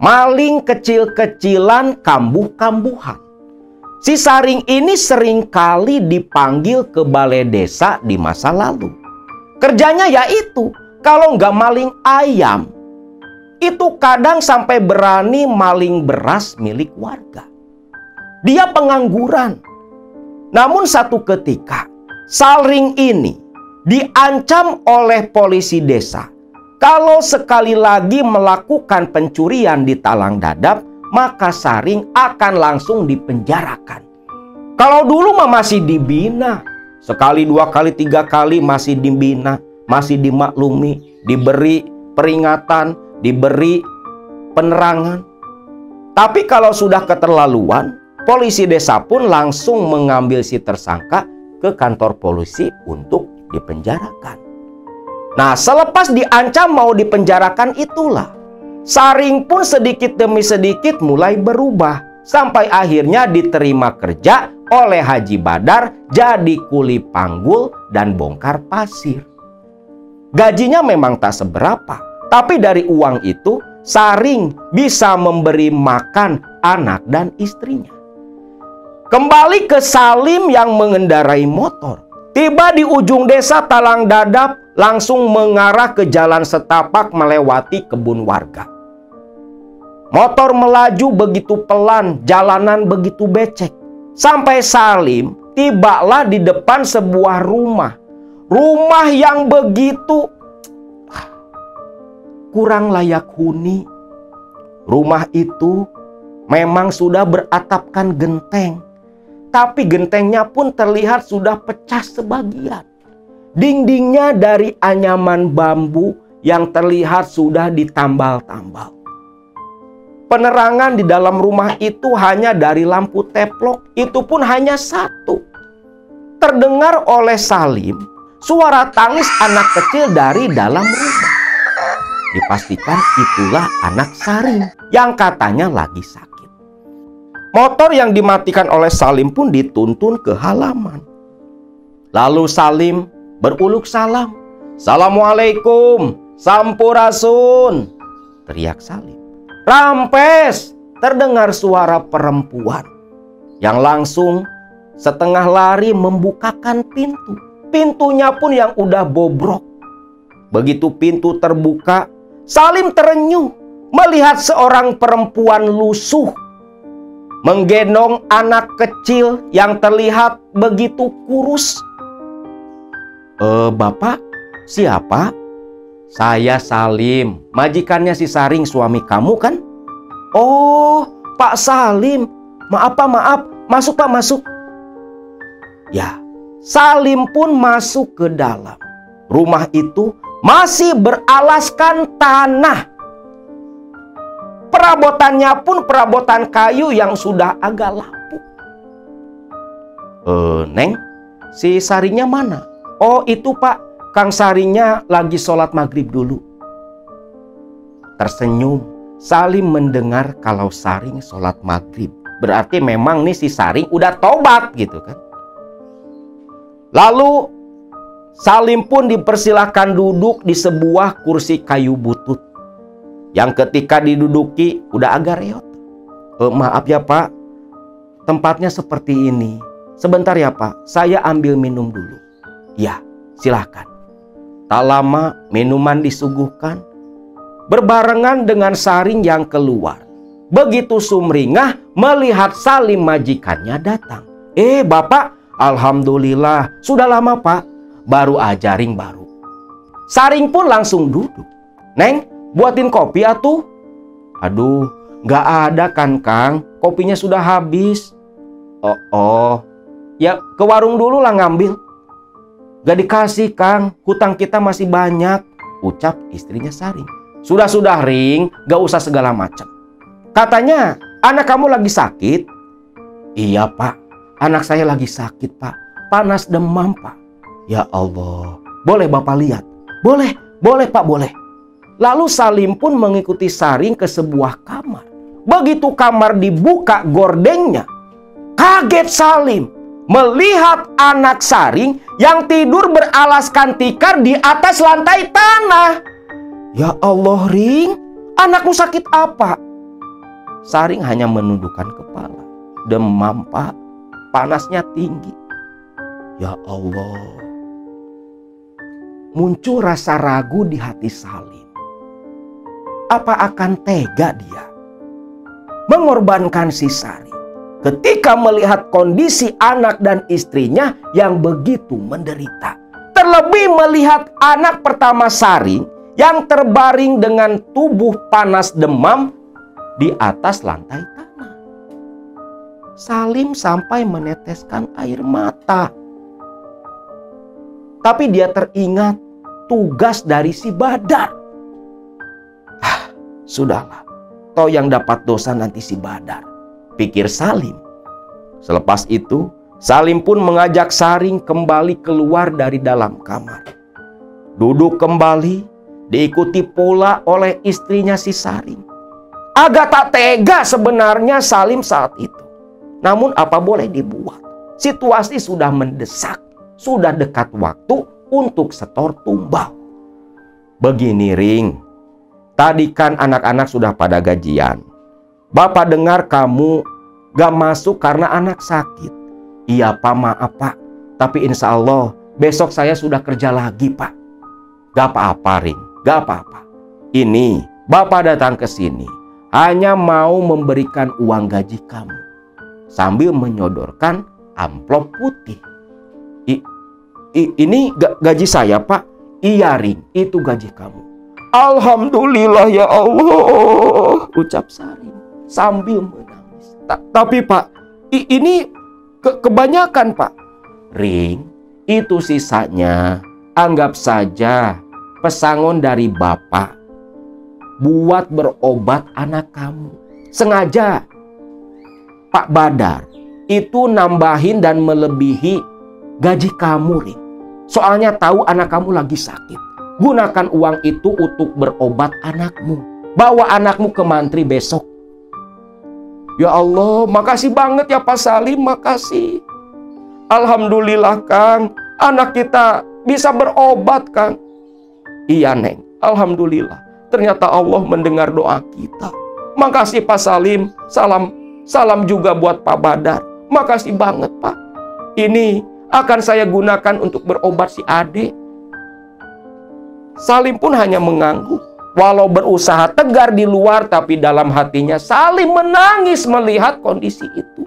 maling kecil-kecilan, kambuh-kambuhan. Si Saring ini seringkali dipanggil ke balai desa di masa lalu. Kerjanya yaitu, kalau nggak maling ayam, itu kadang sampai berani maling beras milik warga. Dia pengangguran. Namun satu ketika, Saring ini diancam oleh polisi desa. Kalau sekali lagi melakukan pencurian di Talang Dadap, maka Saring akan langsung dipenjarakan. Kalau dulu mah masih dibina. Sekali, dua kali, tiga kali masih dibina, masih dimaklumi, diberi peringatan, diberi penerangan. Tapi kalau sudah keterlaluan, polisi desa pun langsung mengambil si tersangka ke kantor polisi untuk dipenjarakan. Nah, selepas diancam mau dipenjarakan itulah, Saring pun sedikit demi sedikit mulai berubah. Sampai akhirnya diterima kerja oleh Haji Badar jadi kuli panggul dan bongkar pasir. Gajinya memang tak seberapa, tapi dari uang itu Saring bisa memberi makan anak dan istrinya. Kembali ke Salim yang mengendarai motor. Tiba di ujung desa Talang Dadap, langsung mengarah ke jalan setapak melewati kebun warga. Motor melaju begitu pelan, jalanan begitu becek. Sampai Salim tibalah di depan sebuah rumah. Rumah yang begitu kurang layak huni. Rumah itu memang sudah beratapkan genteng, tapi gentengnya pun terlihat sudah pecah sebagian. Dindingnya dari anyaman bambu yang terlihat sudah ditambal-tambal. Penerangan di dalam rumah itu hanya dari lampu teplok, itu pun hanya satu. Terdengar oleh Salim suara tangis anak kecil dari dalam rumah. Dipastikan itulah anak Saring yang katanya lagi sakit. Motor yang dimatikan oleh Salim pun dituntun ke halaman. Lalu Salim beruluk salam. "Assalamualaikum, Sampurasun," teriak Salim. "Rampes!" terdengar suara perempuan yang langsung setengah lari membukakan pintu. Pintunya pun yang udah bobrok. Begitu pintu terbuka, Salim terenyuh melihat seorang perempuan lusuh menggendong anak kecil yang terlihat begitu kurus. "Bapak, siapa?" "Saya Salim, majikannya si Saring, suami kamu kan?" "Oh, Pak Salim. Maaf Pak, maaf. Masuk Pak, masuk." Ya, Salim pun masuk ke dalam. Rumah itu masih beralaskan tanah. Perabotannya pun perabotan kayu yang sudah agak lapuk. "Neng, si Saringnya mana?" "Oh itu Pak, Kang Saringnya lagi sholat maghrib dulu." Tersenyum, Salim mendengar kalau Saring sholat maghrib. Berarti memang nih si Saring udah tobat gitu kan. Lalu Salim pun dipersilahkan duduk di sebuah kursi kayu butut yang ketika diduduki udah agak reot. "Maaf ya Pak, tempatnya seperti ini. Sebentar ya Pak, saya ambil minum dulu." "Ya, silahkan." Tak lama minuman disuguhkan berbarengan dengan Saring yang keluar. Begitu sumringah melihat Salim majikannya datang. Bapak, alhamdulillah, sudah lama Pak, baru aja ring baru." Saring pun langsung duduk. "Neng, buatin kopi atuh." "Aduh, nggak ada kan Kang, kopinya sudah habis." Oh, ya ke warung dulu lah ngambil." "Gak dikasih Kang, hutang kita masih banyak," ucap istrinya Saring. Sudah ring, gak usah segala macam. Katanya anak kamu lagi sakit." "Iya Pak, anak saya lagi sakit Pak, panas demam Pak." "Ya Allah, boleh Bapak lihat?" Boleh Pak, boleh." Lalu Salim pun mengikuti Saring ke sebuah kamar. Begitu kamar dibuka gordengnya, kaget Salim melihat anak Saring yang tidur beralaskan tikar di atas lantai tanah. Ya Allah, Ring, anakmu sakit apa? Saring hanya menundukkan kepala. Demam, Pak. Panasnya tinggi. Ya Allah. Muncul rasa ragu di hati Salim. Apa akan tega dia mengorbankan si Saring ketika melihat kondisi anak dan istrinya yang begitu menderita? Terlebih melihat anak pertama Saring yang terbaring dengan tubuh panas demam di atas lantai tanah. Salim sampai meneteskan air mata. Tapi dia teringat tugas dari si Badar. Sudahlah, toh yang dapat dosa nanti si Badar, pikir Salim. Selepas itu, Salim pun mengajak Saring kembali keluar dari dalam kamar. Duduk kembali, diikuti pula oleh istrinya si Saring. Agak tak tega sebenarnya Salim saat itu. Namun apa boleh dibuat? Situasi sudah mendesak, sudah dekat waktu untuk setor tumbal. Begini, Ring. Tadi kan anak-anak sudah pada gajian. Bapak dengar kamu gak masuk karena anak sakit. Iya Pak, maaf Pak. Tapi insya Allah besok saya sudah kerja lagi Pak. Gak apa-apa, Ring. Gak apa-apa. Ini Bapak datang ke sini hanya mau memberikan uang gaji kamu. Sambil menyodorkan amplop putih. Ini gaji saya Pak. Iya Ring, itu gaji kamu. Alhamdulillah ya Allah, ucap Saring sambil menangis. Tapi Pak, ini kebanyakan Pak. Ring, itu sisanya anggap saja pesangon dari Bapak buat berobat anak kamu. Sengaja Pak Badar itu nambahin dan melebihi gaji kamu, Ring. Soalnya tahu anak kamu lagi sakit. Gunakan uang itu untuk berobat anakmu. Bawa anakmu ke mantri besok. Ya Allah, makasih banget ya Pak Salim, makasih. Alhamdulillah Kang, anak kita bisa berobat Kang. Iya Neng, Alhamdulillah. Ternyata Allah mendengar doa kita. Makasih Pak Salim, salam juga buat Pak Badar. Makasih banget Pak. Ini akan saya gunakan untuk berobat si adik. Salim pun hanya mengangguk. Walau berusaha tegar di luar, tapi dalam hatinya Salim menangis melihat kondisi itu.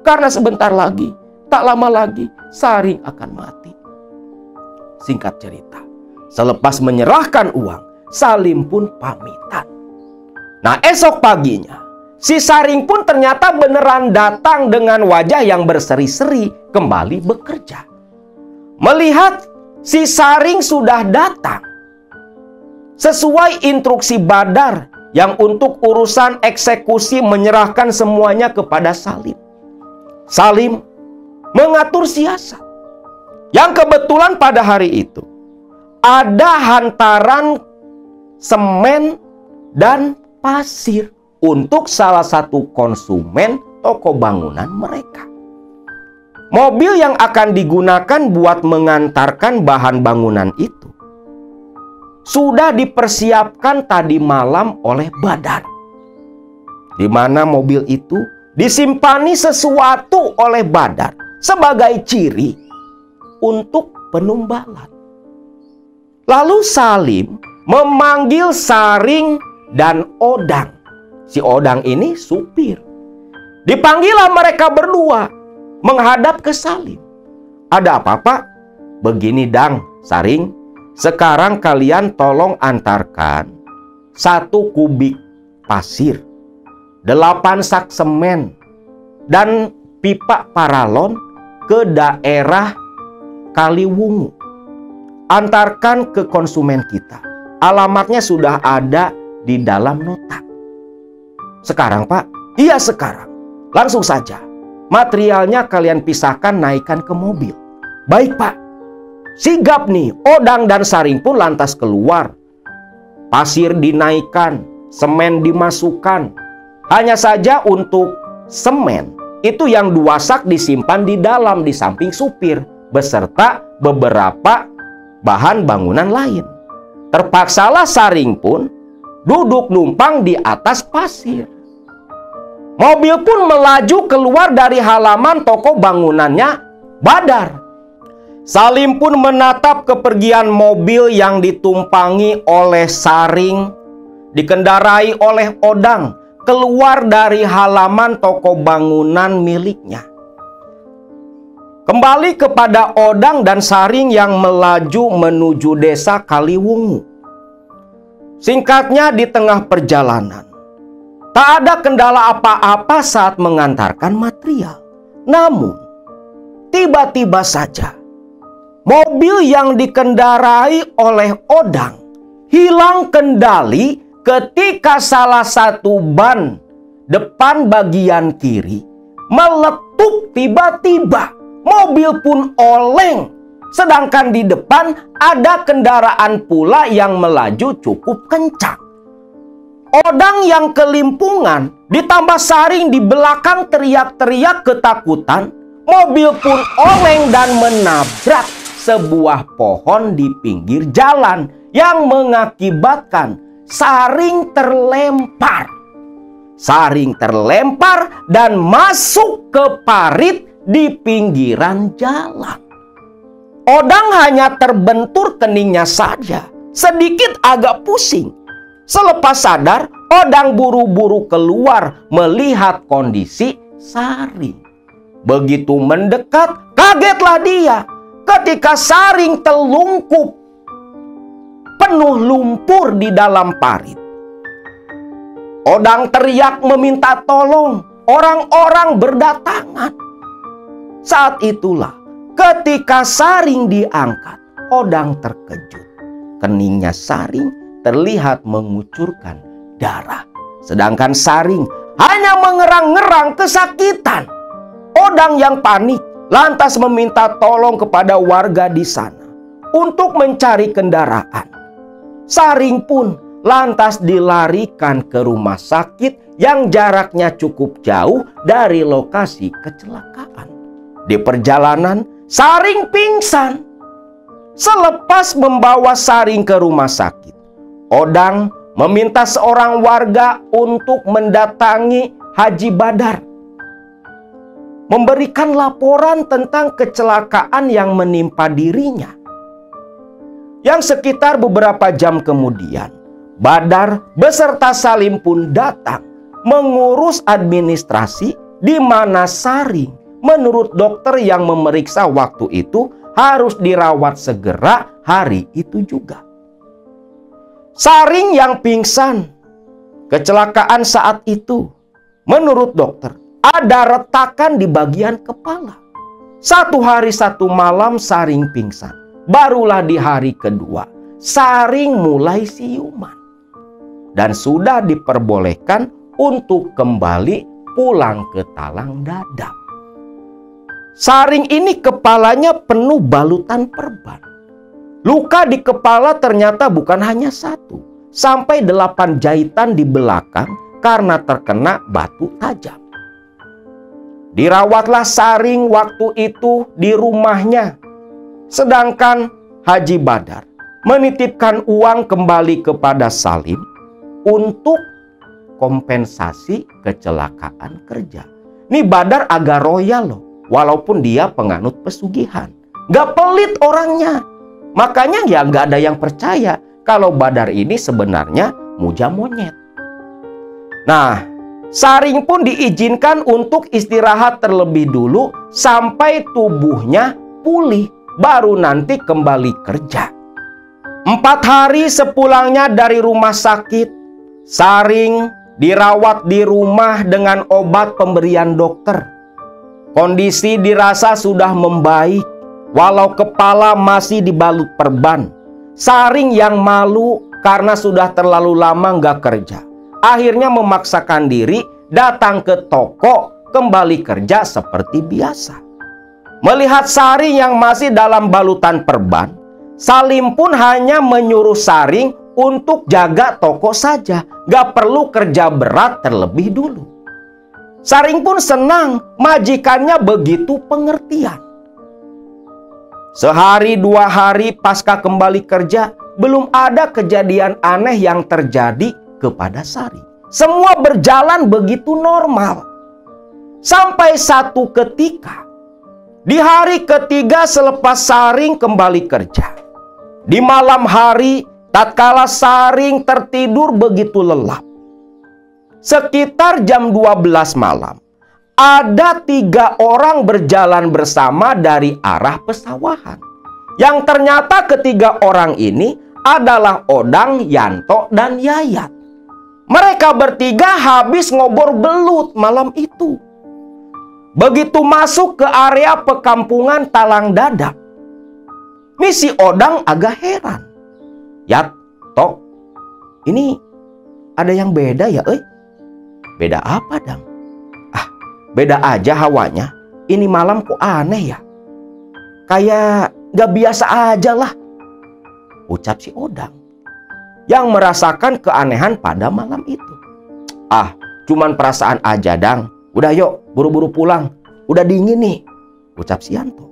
Karena sebentar lagi, tak lama lagi, Saring akan mati. Singkat cerita, selepas menyerahkan uang, Salim pun pamitan. Nah, esok paginya, si Saring pun ternyata beneran datang dengan wajah yang berseri-seri kembali bekerja. Melihat si Saring sudah datang, sesuai instruksi Badar yang untuk urusan eksekusi menyerahkan semuanya kepada Salim. Salim mengatur siasat. Yang kebetulan pada hari itu ada hantaran semen dan pasir untuk salah satu konsumen toko bangunan mereka. Mobil yang akan digunakan buat mengantarkan bahan bangunan itu sudah dipersiapkan tadi malam oleh Badar. Di mana mobil itu disimpani sesuatu oleh Badar sebagai ciri untuk penumbalan. Lalu Salim memanggil Saring dan Odang. Si Odang ini supir. Dipanggillah mereka berdua menghadap ke Salim. Ada apa Pak? Begini Dang, Saring. Sekarang kalian tolong antarkan 1 kubik pasir, 8 sak semen, dan pipa paralon ke daerah Kaliwungu. Antarkan ke konsumen kita. Alamatnya sudah ada di dalam nota. Sekarang Pak? Iya sekarang. Langsung saja. Materialnya kalian pisahkan, naikkan ke mobil. Baik Pak. Sigap nih, Odang dan Saring pun lantas keluar. Pasir dinaikkan, semen dimasukkan. Hanya saja untuk semen, itu yang 2 sak disimpan di dalam di samping supir, beserta beberapa bahan bangunan lain. Terpaksalah Saring pun duduk numpang di atas pasir. Mobil pun melaju keluar dari halaman toko bangunannya Badar. Salim pun menatap kepergian mobil yang ditumpangi oleh Saring, dikendarai oleh Odang, keluar dari halaman toko bangunan miliknya. Kembali kepada Odang dan Saring yang melaju menuju desa Kaliwungu. Singkatnya, di tengah perjalanan, tak ada kendala apa-apa saat mengantarkan material. Namun, tiba-tiba saja, mobil yang dikendarai oleh Odang hilang kendali ketika salah satu ban depan bagian kiri meletup tiba-tiba. Mobil pun oleng, sedangkan di depan ada kendaraan pula yang melaju cukup kencang. Odang yang kelimpungan, ditambah Saring di belakang teriak-teriak ketakutan, mobil pun oleng dan menabrak sebuah pohon di pinggir jalan yang mengakibatkan Saring terlempar. Saring terlempar dan masuk ke parit di pinggiran jalan. Odang hanya terbentur keningnya saja, sedikit agak pusing. Selepas sadar, Odang buru-buru keluar melihat kondisi Saring. Begitu mendekat, kagetlah dia ketika Saring telungkup penuh lumpur di dalam parit. Odang teriak meminta tolong. Orang-orang berdatangan. Saat itulah ketika Saring diangkat, Odang terkejut. Keningnya Saring terlihat mengucurkan darah, sedangkan Saring hanya mengerang-ngerang kesakitan. Odang yang panik lantas meminta tolong kepada warga di sana untuk mencari kendaraan. Saring pun lantas dilarikan ke rumah sakit yang jaraknya cukup jauh dari lokasi kecelakaan. Di perjalanan, Saring pingsan. Selepas membawa Saring ke rumah sakit, Odang meminta seorang warga untuk mendatangi Haji Badar, memberikan laporan tentang kecelakaan yang menimpa dirinya. Yang sekitar beberapa jam kemudian, Badar beserta Salim pun datang mengurus administrasi, di mana Saring menurut dokter yang memeriksa waktu itu harus dirawat segera hari itu juga. Saring yang pingsan, kecelakaan saat itu, menurut dokter ada retakan di bagian kepala. 1 hari 1 malam Saring pingsan. Barulah di hari kedua Saring mulai siuman dan sudah diperbolehkan untuk kembali pulang ke Talang Dadap. Saring ini kepalanya penuh balutan perban. Luka di kepala ternyata bukan hanya 1, sampai 8 jahitan di belakang karena terkena batu tajam. Dirawatlah Saring waktu itu di rumahnya. Sedangkan Haji Badar menitipkan uang kembali kepada Salim untuk kompensasi kecelakaan kerja. Nih Badar agak royal loh. Walaupun dia penganut pesugihan, gak pelit orangnya. Makanya ya gak ada yang percaya kalau Badar ini sebenarnya muja monyet. Nah, Saring pun diizinkan untuk istirahat terlebih dulu sampai tubuhnya pulih, baru nanti kembali kerja. 4 hari sepulangnya dari rumah sakit, Saring dirawat di rumah dengan obat pemberian dokter. Kondisi dirasa sudah membaik, walau kepala masih dibalut perban. Saring yang malu karena sudah terlalu lama nggak kerja, akhirnya memaksakan diri datang ke toko kembali kerja seperti biasa. Melihat Saring yang masih dalam balutan perban, Salim pun hanya menyuruh Saring untuk jaga toko saja, nggak perlu kerja berat terlebih dulu. Saring pun senang, majikannya begitu pengertian. Sehari 2 hari pasca kembali kerja, belum ada kejadian aneh yang terjadi kepada Saring. Semua berjalan begitu normal. Sampai satu ketika, di hari ketiga selepas Saring kembali kerja, di malam hari tatkala Saring tertidur begitu lelap, sekitar jam 12 malam, ada 3 orang berjalan bersama dari arah pesawahan. Yang ternyata ketiga orang ini adalah Odang, Yanto, dan Yayat. Mereka bertiga habis ngobor belut malam itu. Begitu masuk ke area perkampungan Talang Dadap, ini si Odang agak heran. Yat, Tok, ini ada yang beda ya, Beda apa, Dang? Beda aja hawanya. Ini malam kok aneh ya? Kayak gak biasa aja lah, ucap si Odang yang merasakan keanehan pada malam itu. Cuman perasaan aja, Dang. Udah yuk, buru-buru pulang. Udah dingin nih, ucap si Yanto.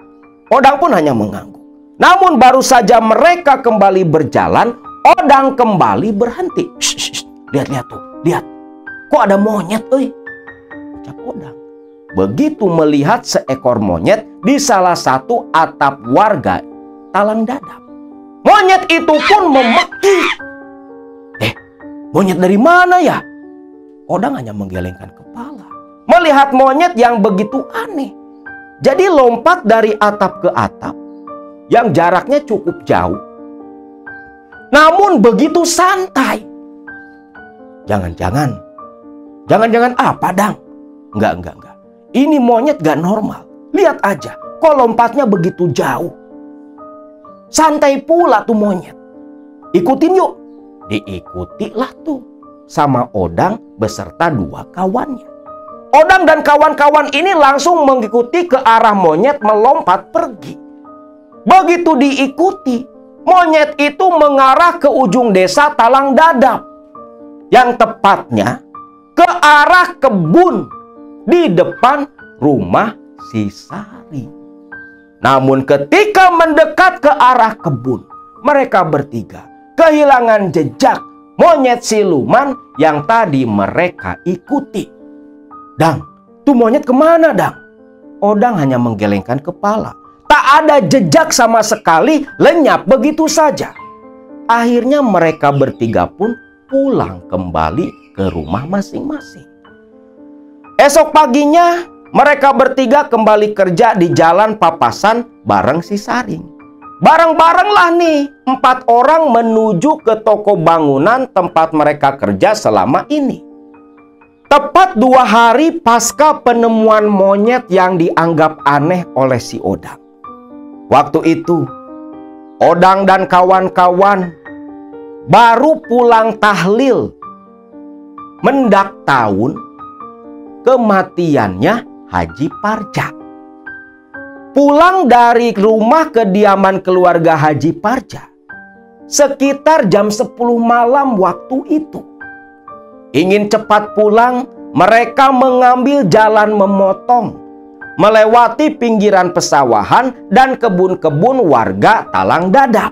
Odang pun hanya mengangguk. Namun baru saja mereka kembali berjalan, Odang kembali berhenti. Lihat tuh, lihat. Kok ada monyet, ucap Odang. Begitu melihat seekor monyet di salah satu atap warga Talang Dadap. Monyet itu pun memekik. Monyet dari mana ya? Odang hanya menggelengkan kepala melihat monyet yang begitu aneh. Jadi lompat dari atap ke atap yang jaraknya cukup jauh, namun begitu santai. Jangan-jangan apa, Dang? Enggak. Ini monyet gak normal. Lihat aja, kok lompatnya begitu jauh. Santai pula tuh monyet. Ikutin yuk. Diikutilah tuh sama Odang beserta 2 kawannya. Odang dan kawan-kawan ini langsung mengikuti ke arah monyet melompat pergi. Begitu diikuti, monyet itu mengarah ke ujung desa Talang Dadap. Yang tepatnya ke arah kebun di depan rumah si Saring. Namun ketika mendekat ke arah kebun, mereka bertiga kehilangan jejak monyet siluman yang tadi mereka ikuti. Dang, tuh monyet kemana, Dang? Odang hanya menggelengkan kepala. Tak ada jejak sama sekali, lenyap begitu saja. Akhirnya mereka bertiga pun pulang kembali ke rumah masing-masing. Esok paginya mereka bertiga kembali kerja di Jalan Papasan bareng si Saring. Bareng-bareng lah nih 4 orang menuju ke toko bangunan tempat mereka kerja selama ini. Tepat 2 hari pasca penemuan monyet yang dianggap aneh oleh si Odang. Waktu itu Odang dan kawan-kawan baru pulang tahlil mendak tahun kematiannya Haji Parja. Pulang dari rumah kediaman keluarga Haji Parja sekitar jam 10 malam waktu itu. Ingin cepat pulang, mereka mengambil jalan memotong melewati pinggiran pesawahan dan kebun-kebun warga Talang Dadap.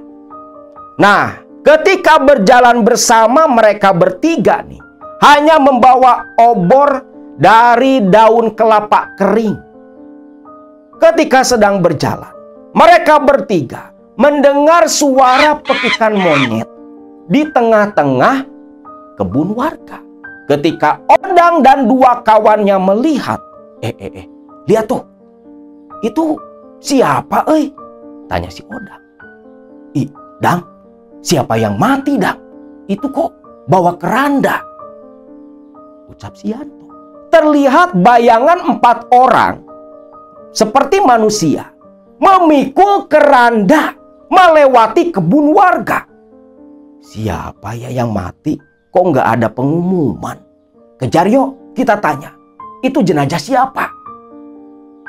Nah, ketika berjalan bersama mereka bertiga nih, hanya membawa obor dari daun kelapa kering. Ketika sedang berjalan, mereka bertiga mendengar suara pekikan monyet di tengah-tengah kebun warga. Ketika Odang dan 2 kawannya melihat, lihat tuh, itu siapa, tanya si Odang. Dang, siapa yang mati, Dang? Itu kok bawa keranda, ucap si Yanto. Terlihat bayangan 4 orang seperti manusia memikul keranda melewati kebun warga. Siapa ya yang mati? Kok nggak ada pengumuman? Kejar yuk, kita tanya. Itu jenazah siapa?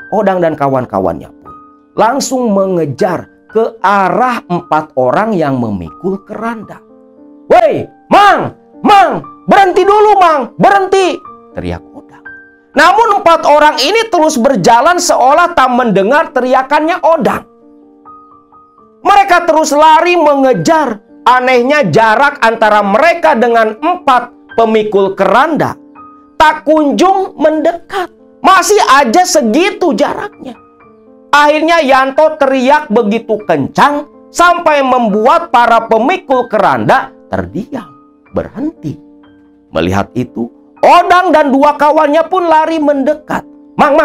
Odang dan kawan-kawannya pun langsung mengejar ke arah 4 orang yang memikul keranda. Woi, Mang, berhenti dulu, Mang, berhenti, teriak Odang. Namun 4 orang ini terus berjalan seolah tak mendengar teriakannya Odang. Mereka terus lari mengejar Anehnya jarak antara mereka dengan 4 pemikul keranda tak kunjung mendekat. Masih aja segitu jaraknya. Akhirnya Yanto teriak begitu kencang sampai membuat para pemikul keranda terdiam, berhenti. Melihat itu, Odang dan 2 kawannya pun lari mendekat. Mang,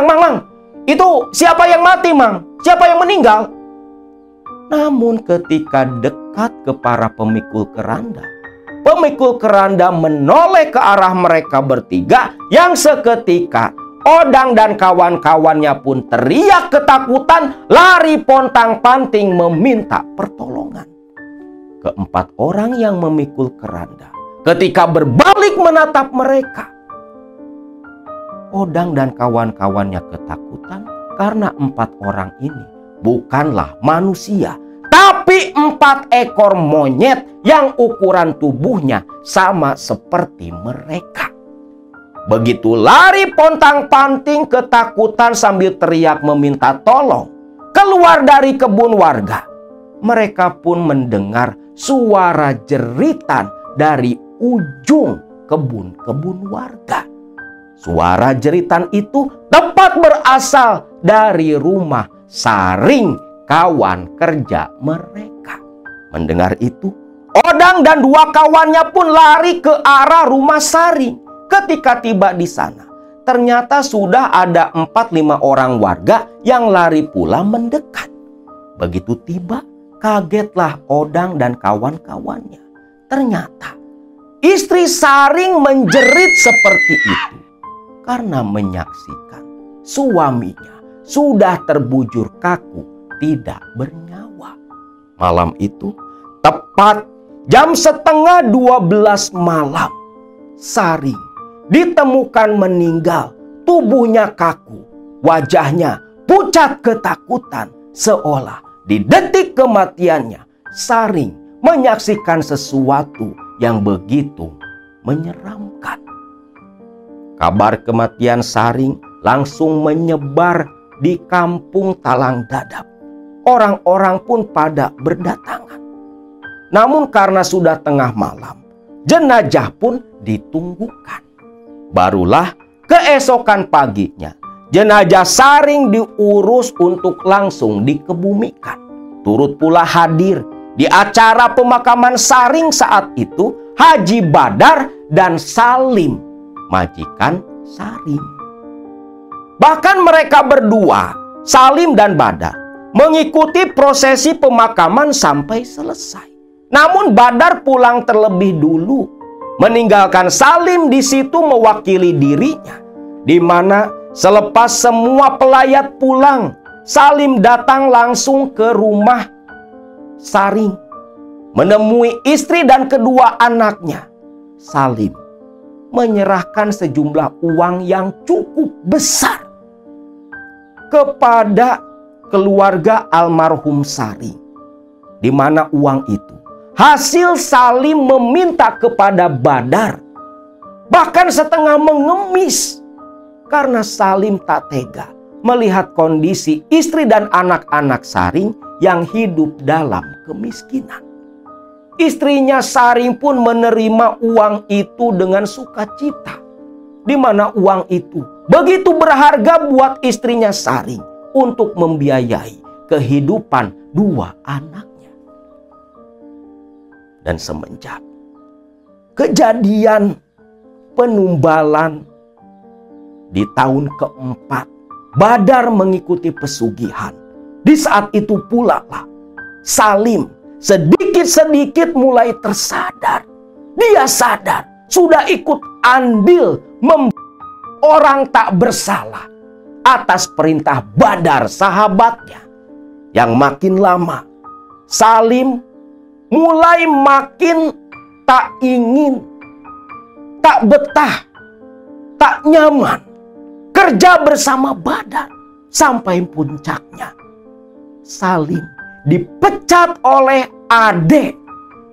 itu siapa yang mati, Mang? Siapa yang meninggal? Namun ketika dekat ke para pemikul keranda menoleh ke arah mereka bertiga, yang seketika Odang dan kawan-kawannya pun teriak ketakutan, lari pontang-panting meminta pertolongan. Keempat orang yang memikul keranda ketika berbalik menatap mereka, Odang dan kawan-kawannya ketakutan karena 4 orang ini bukanlah manusia, tapi 4 ekor monyet yang ukuran tubuhnya sama seperti mereka. Begitu lari pontang-panting ketakutan sambil teriak meminta tolong keluar dari kebun warga, mereka pun mendengar suara jeritan dari ujung kebun-kebun warga. Suara jeritan itu tepat berasal dari rumah Saring, kawan kerja mereka. Mendengar itu, Odang dan 2 kawannya pun lari ke arah rumah Saring. Ketika tiba di sana, ternyata sudah ada 4-5 orang warga yang lari pula mendekat. Begitu tiba, kagetlah Odang dan kawan-kawannya. Ternyata istri Saring menjerit seperti itu karena menyaksikan suaminya sudah terbujur kaku, tidak bernyawa. Malam itu, tepat jam setengah 12 malam, Saring ditemukan meninggal, tubuhnya kaku, wajahnya pucat ketakutan, seolah di detik kematiannya Saring menyaksikan sesuatu yang begitu menyeramkan. Kabar kematian Saring langsung menyebar di kampung Talang Dadap. Orang-orang pun pada berdatangan. Namun karena sudah tengah malam, jenazah pun ditunggukan. Barulah keesokan paginya, jenazah Saring diurus untuk langsung dikebumikan. Turut pula hadir di acara pemakaman Saring saat itu Haji Badar dan Salim, majikan Saring. Bahkan mereka berdua, Salim dan Badar, mengikuti prosesi pemakaman sampai selesai. Namun Badar pulang terlebih dulu, meninggalkan Salim di situ mewakili dirinya. Di mana selepas semua pelayat pulang, Salim datang langsung ke rumah Saring, menemui istri dan kedua anaknya. Salim menyerahkan sejumlah uang yang cukup besar kepada keluarga almarhum Saring, di mana uang itu hasil Salim meminta kepada Badar, bahkan setengah mengemis, karena Salim tak tega melihat kondisi istri dan anak-anak Saring yang hidup dalam kemiskinan. Istrinya Saring pun menerima uang itu dengan sukacita, di mana uang itu begitu berharga buat istrinya Saring untuk membiayai kehidupan 2 anaknya. Dan semenjak kejadian penumbalan di tahun keempat, Badar mengikuti pesugihan. Di saat itu pula lah Salim sedikit-sedikit mulai tersadar. Dia sadar sudah ikut andil orang tak bersalah atas perintah Badar sahabatnya. Yang makin lama Salim mulai makin tak ingin, tak betah, tak nyaman kerja bersama Badar. Sampai puncaknya Salim dipecat oleh adik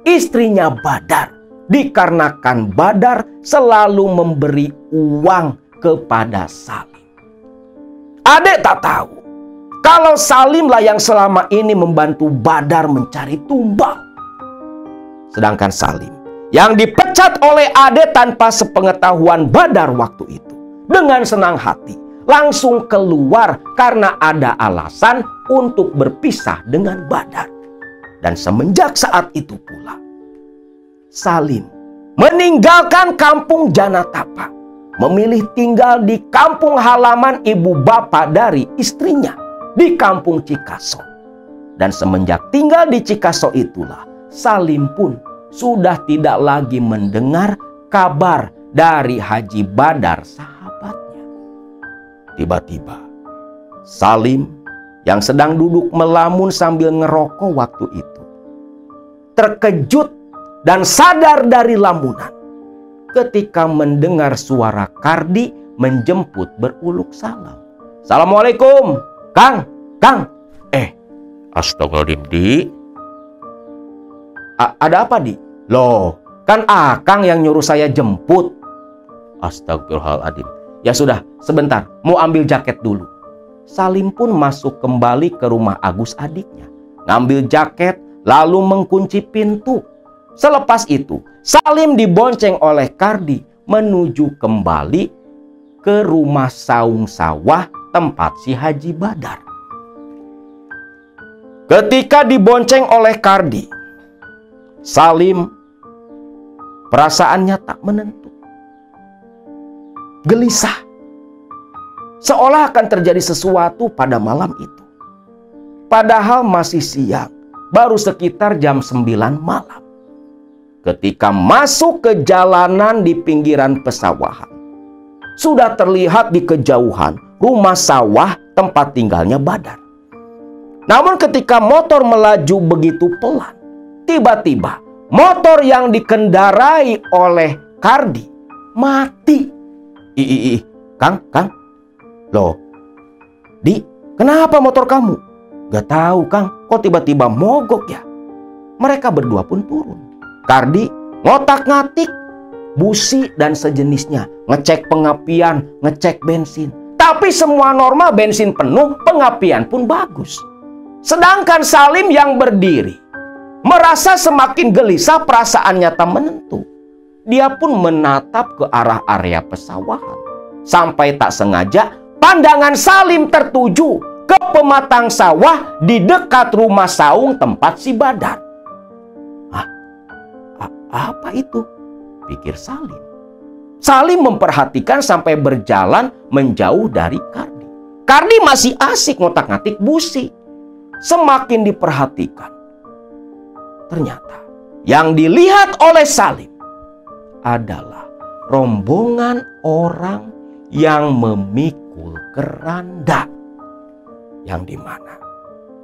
istrinya Badar, dikarenakan Badar selalu memberi uang kepada Salim. Adik tak tahu kalau Salimlah yang selama ini membantu Badar mencari tumbal. Sedangkan Salim yang dipecat oleh Ade tanpa sepengetahuan Badar waktu itu, dengan senang hati langsung keluar karena ada alasan untuk berpisah dengan Badar. Dan semenjak saat itu pula, Salim meninggalkan kampung Janatapa, memilih tinggal di kampung halaman ibu bapak dari istrinya di kampung Cikaso. Dan semenjak tinggal di Cikaso itulah Salim pun sudah tidak lagi mendengar kabar dari Haji Badar sahabatnya. Tiba-tiba Salim yang sedang duduk melamun sambil ngerokok waktu itu terkejut dan sadar dari lamunan ketika mendengar suara Kardi menjemput beruluk salam. "Assalamualaikum, Kang, Kang." Astagfirullahaladzim, Di. Ada apa, Di? Loh, kan Akang yang nyuruh saya jemput. Astagfirullahaladzim. Ya sudah, sebentar, mau ambil jaket dulu. Salim pun masuk kembali ke rumah Agus adiknya, ngambil jaket lalu mengunci pintu. Selepas itu, Salim dibonceng oleh Kardi menuju kembali ke rumah saung sawah tempat si Haji Badar. Ketika dibonceng oleh Kardi, Salim perasaannya tak menentu. Gelisah. Seolah akan terjadi sesuatu pada malam itu. Padahal masih siang, baru sekitar jam 9 malam. Ketika masuk ke jalanan di pinggiran pesawahan, sudah terlihat di kejauhan rumah sawah tempat tinggalnya Badar. Namun ketika motor melaju begitu pelan, tiba-tiba motor yang dikendarai oleh Kardi mati. Kang. Loh, Di, kenapa motor kamu? Gak tahu, Kang, kok tiba-tiba mogok ya? Mereka berdua pun turun. Kardi ngotak-ngatik busi dan sejenisnya, ngecek pengapian, ngecek bensin. Tapi semua normal, bensin penuh, pengapian pun bagus. Sedangkan Salim yang berdiri merasa semakin gelisah, perasaannya tak menentu. Dia pun menatap ke arah area pesawahan. Sampai tak sengaja pandangan Salim tertuju ke pematang sawah di dekat rumah saung tempat si Badar. Apa itu? Pikir Salim. Salim memperhatikan sampai berjalan menjauh dari Kardi. Kardi masih asik ngotak-ngatik busi. Semakin diperhatikan, ternyata yang dilihat oleh Salim adalah rombongan orang yang memikul keranda. Yang dimana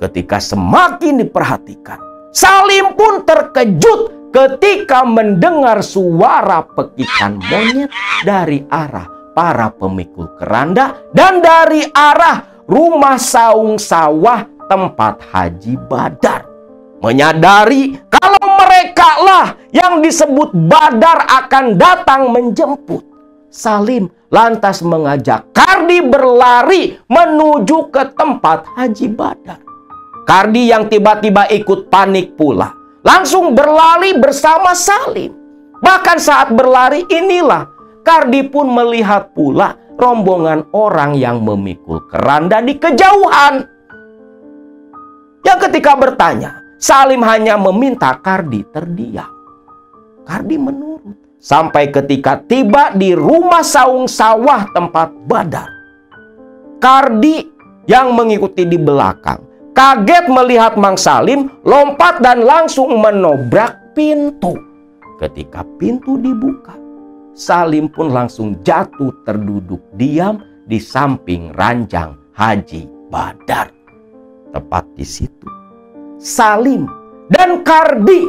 ketika semakin diperhatikan, Salim pun terkejut ketika mendengar suara pekikan monyet dari arah para pemikul keranda dan dari arah rumah saung sawah tempat Haji Badar. Menyadari kalau mereka lah yang disebut Badar akan datang menjemput, Salim lantas mengajak Kardi berlari menuju ke tempat Haji Badar. Kardi yang tiba-tiba ikut panik pula langsung berlari bersama Salim. Bahkan saat berlari inilah Kardi pun melihat pula rombongan orang yang memikul keranda di kejauhan. Yang ketika bertanya, Salim hanya meminta Kardi terdiam. Kardi menurut. Sampai ketika tiba di rumah saung sawah tempat Badar. Kardi yang mengikuti di belakang kaget melihat Mang Salim lompat dan langsung menobrak pintu. Ketika pintu dibuka, Salim pun langsung jatuh terduduk diam di samping ranjang Haji Badar. Tepat di situ, Salim dan Kardi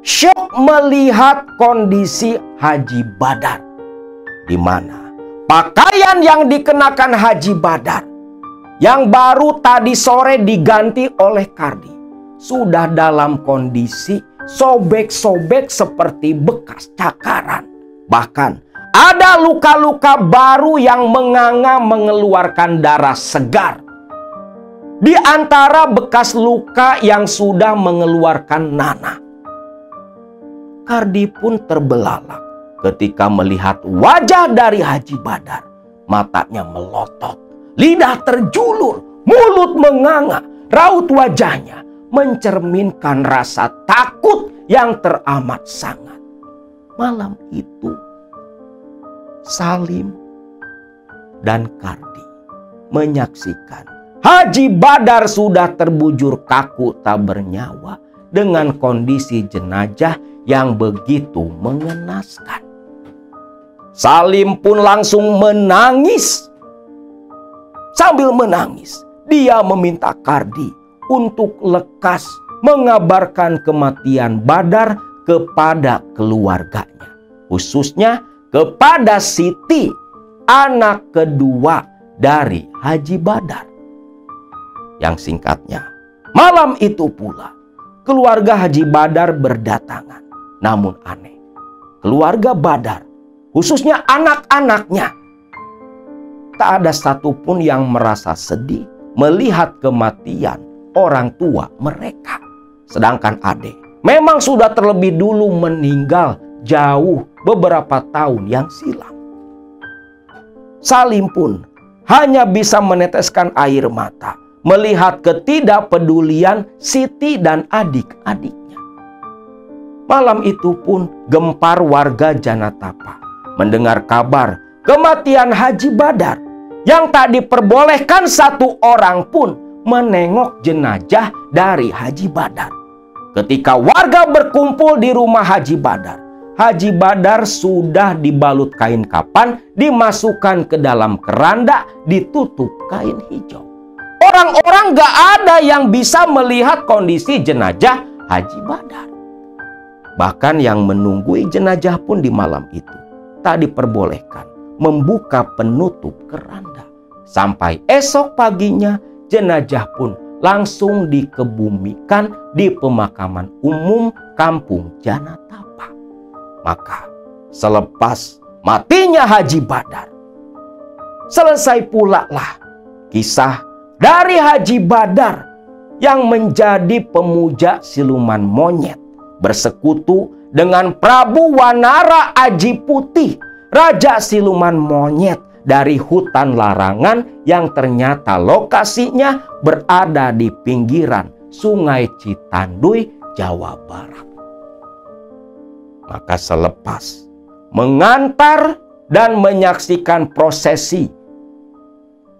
syok melihat kondisi Haji Badar, di mana pakaian yang dikenakan Haji Badar yang baru tadi sore diganti oleh Kardi sudah dalam kondisi sobek-sobek seperti bekas cakaran. Bahkan ada luka-luka baru yang menganga mengeluarkan darah segar. Di antara bekas luka yang sudah mengeluarkan nanah. Kardi pun terbelalak ketika melihat wajah dari Haji Badar. Matanya melotot, lidah terjulur, mulut menganga, raut wajahnya mencerminkan rasa takut yang teramat sangat. Malam itu Salim dan Kardi menyaksikan Haji Badar sudah terbujur kaku tak bernyawa dengan kondisi jenazah yang begitu mengenaskan. Salim pun langsung menangis. Sambil menangis, dia meminta Kardi untuk lekas mengabarkan kematian Badar kepada keluarganya, khususnya kepada Siti, anak kedua dari Haji Badar. Yang singkatnya, malam itu pula keluarga Haji Badar berdatangan. Namun aneh, keluarga Badar, khususnya anak-anaknya, tak ada satupun yang merasa sedih melihat kematian orang tua mereka. Sedangkan Ade memang sudah terlebih dulu meninggal jauh beberapa tahun yang silam. Salim pun hanya bisa meneteskan air mata melihat ketidakpedulian Siti dan adik-adiknya. Malam itu pun gempar warga Janatapa mendengar kabar kematian Haji Badar yang tak diperbolehkan satu orang pun menengok jenazah dari Haji Badar. Ketika warga berkumpul di rumah Haji Badar, Haji Badar sudah dibalut kain kafan, dimasukkan ke dalam keranda, ditutup kain hijau. Orang-orang gak ada yang bisa melihat kondisi jenazah Haji Badar. Bahkan yang menunggui jenazah pun di malam itu tak diperbolehkan membuka penutup keranda. Sampai esok paginya jenazah pun langsung dikebumikan di pemakaman umum Kampung Janatapa. Maka selepas matinya Haji Badar, selesai pula lah kisah dari Haji Badar yang menjadi pemuja siluman monyet, bersekutu dengan Prabu Wanara Aji Putih, raja siluman monyet dari hutan larangan yang ternyata lokasinya berada di pinggiran Sungai Citanduy, Jawa Barat. Maka selepas mengantar dan menyaksikan prosesi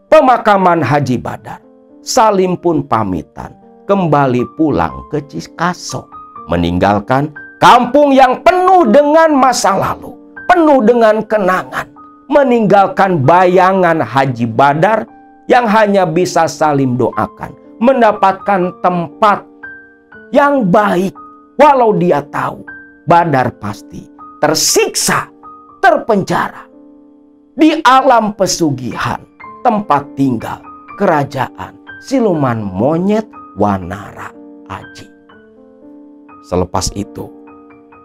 pemakaman Haji Badar, Salim pun pamitan kembali pulang ke Cikaso, meninggalkan kampung yang penuh dengan masa lalu, penuh dengan kenangan, meninggalkan bayangan Haji Badar yang hanya bisa Salim doakan mendapatkan tempat yang baik, walau dia tahu Badar pasti tersiksa, terpenjara di alam pesugihan, tempat tinggal kerajaan siluman monyet Wanara Aji. Selepas itu,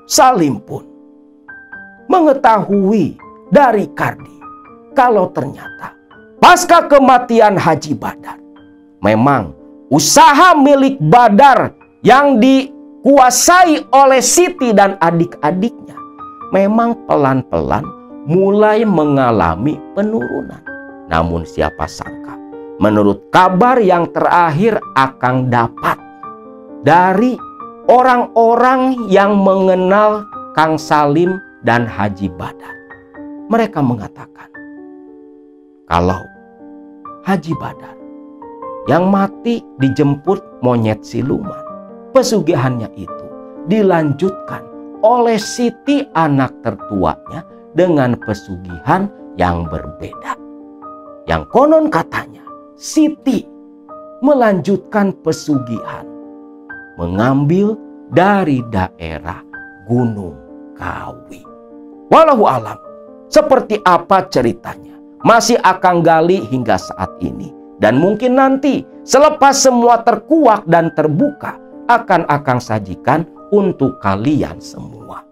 Salim pun mengetahui dari Kardi kalau ternyata pasca kematian Haji Badar, memang usaha milik Badar yang dikuasai oleh Siti dan adik-adiknya memang pelan-pelan mulai mengalami penurunan. Namun siapa sangka, menurut kabar yang terakhir Akang dapat dari orang-orang yang mengenal Kang Salim dan Haji Badar, mereka mengatakan kalau Haji Badar yang mati dijemput monyet siluman, pesugihannya itu dilanjutkan oleh Siti anak tertuanya dengan pesugihan yang berbeda. Yang konon katanya Siti melanjutkan pesugihan mengambil dari daerah Gunung Kawi. Walau alam, seperti apa ceritanya masih Akang gali hingga saat ini. Dan mungkin nanti selepas semua terkuak dan terbuka akan Akang sajikan untuk kalian semua.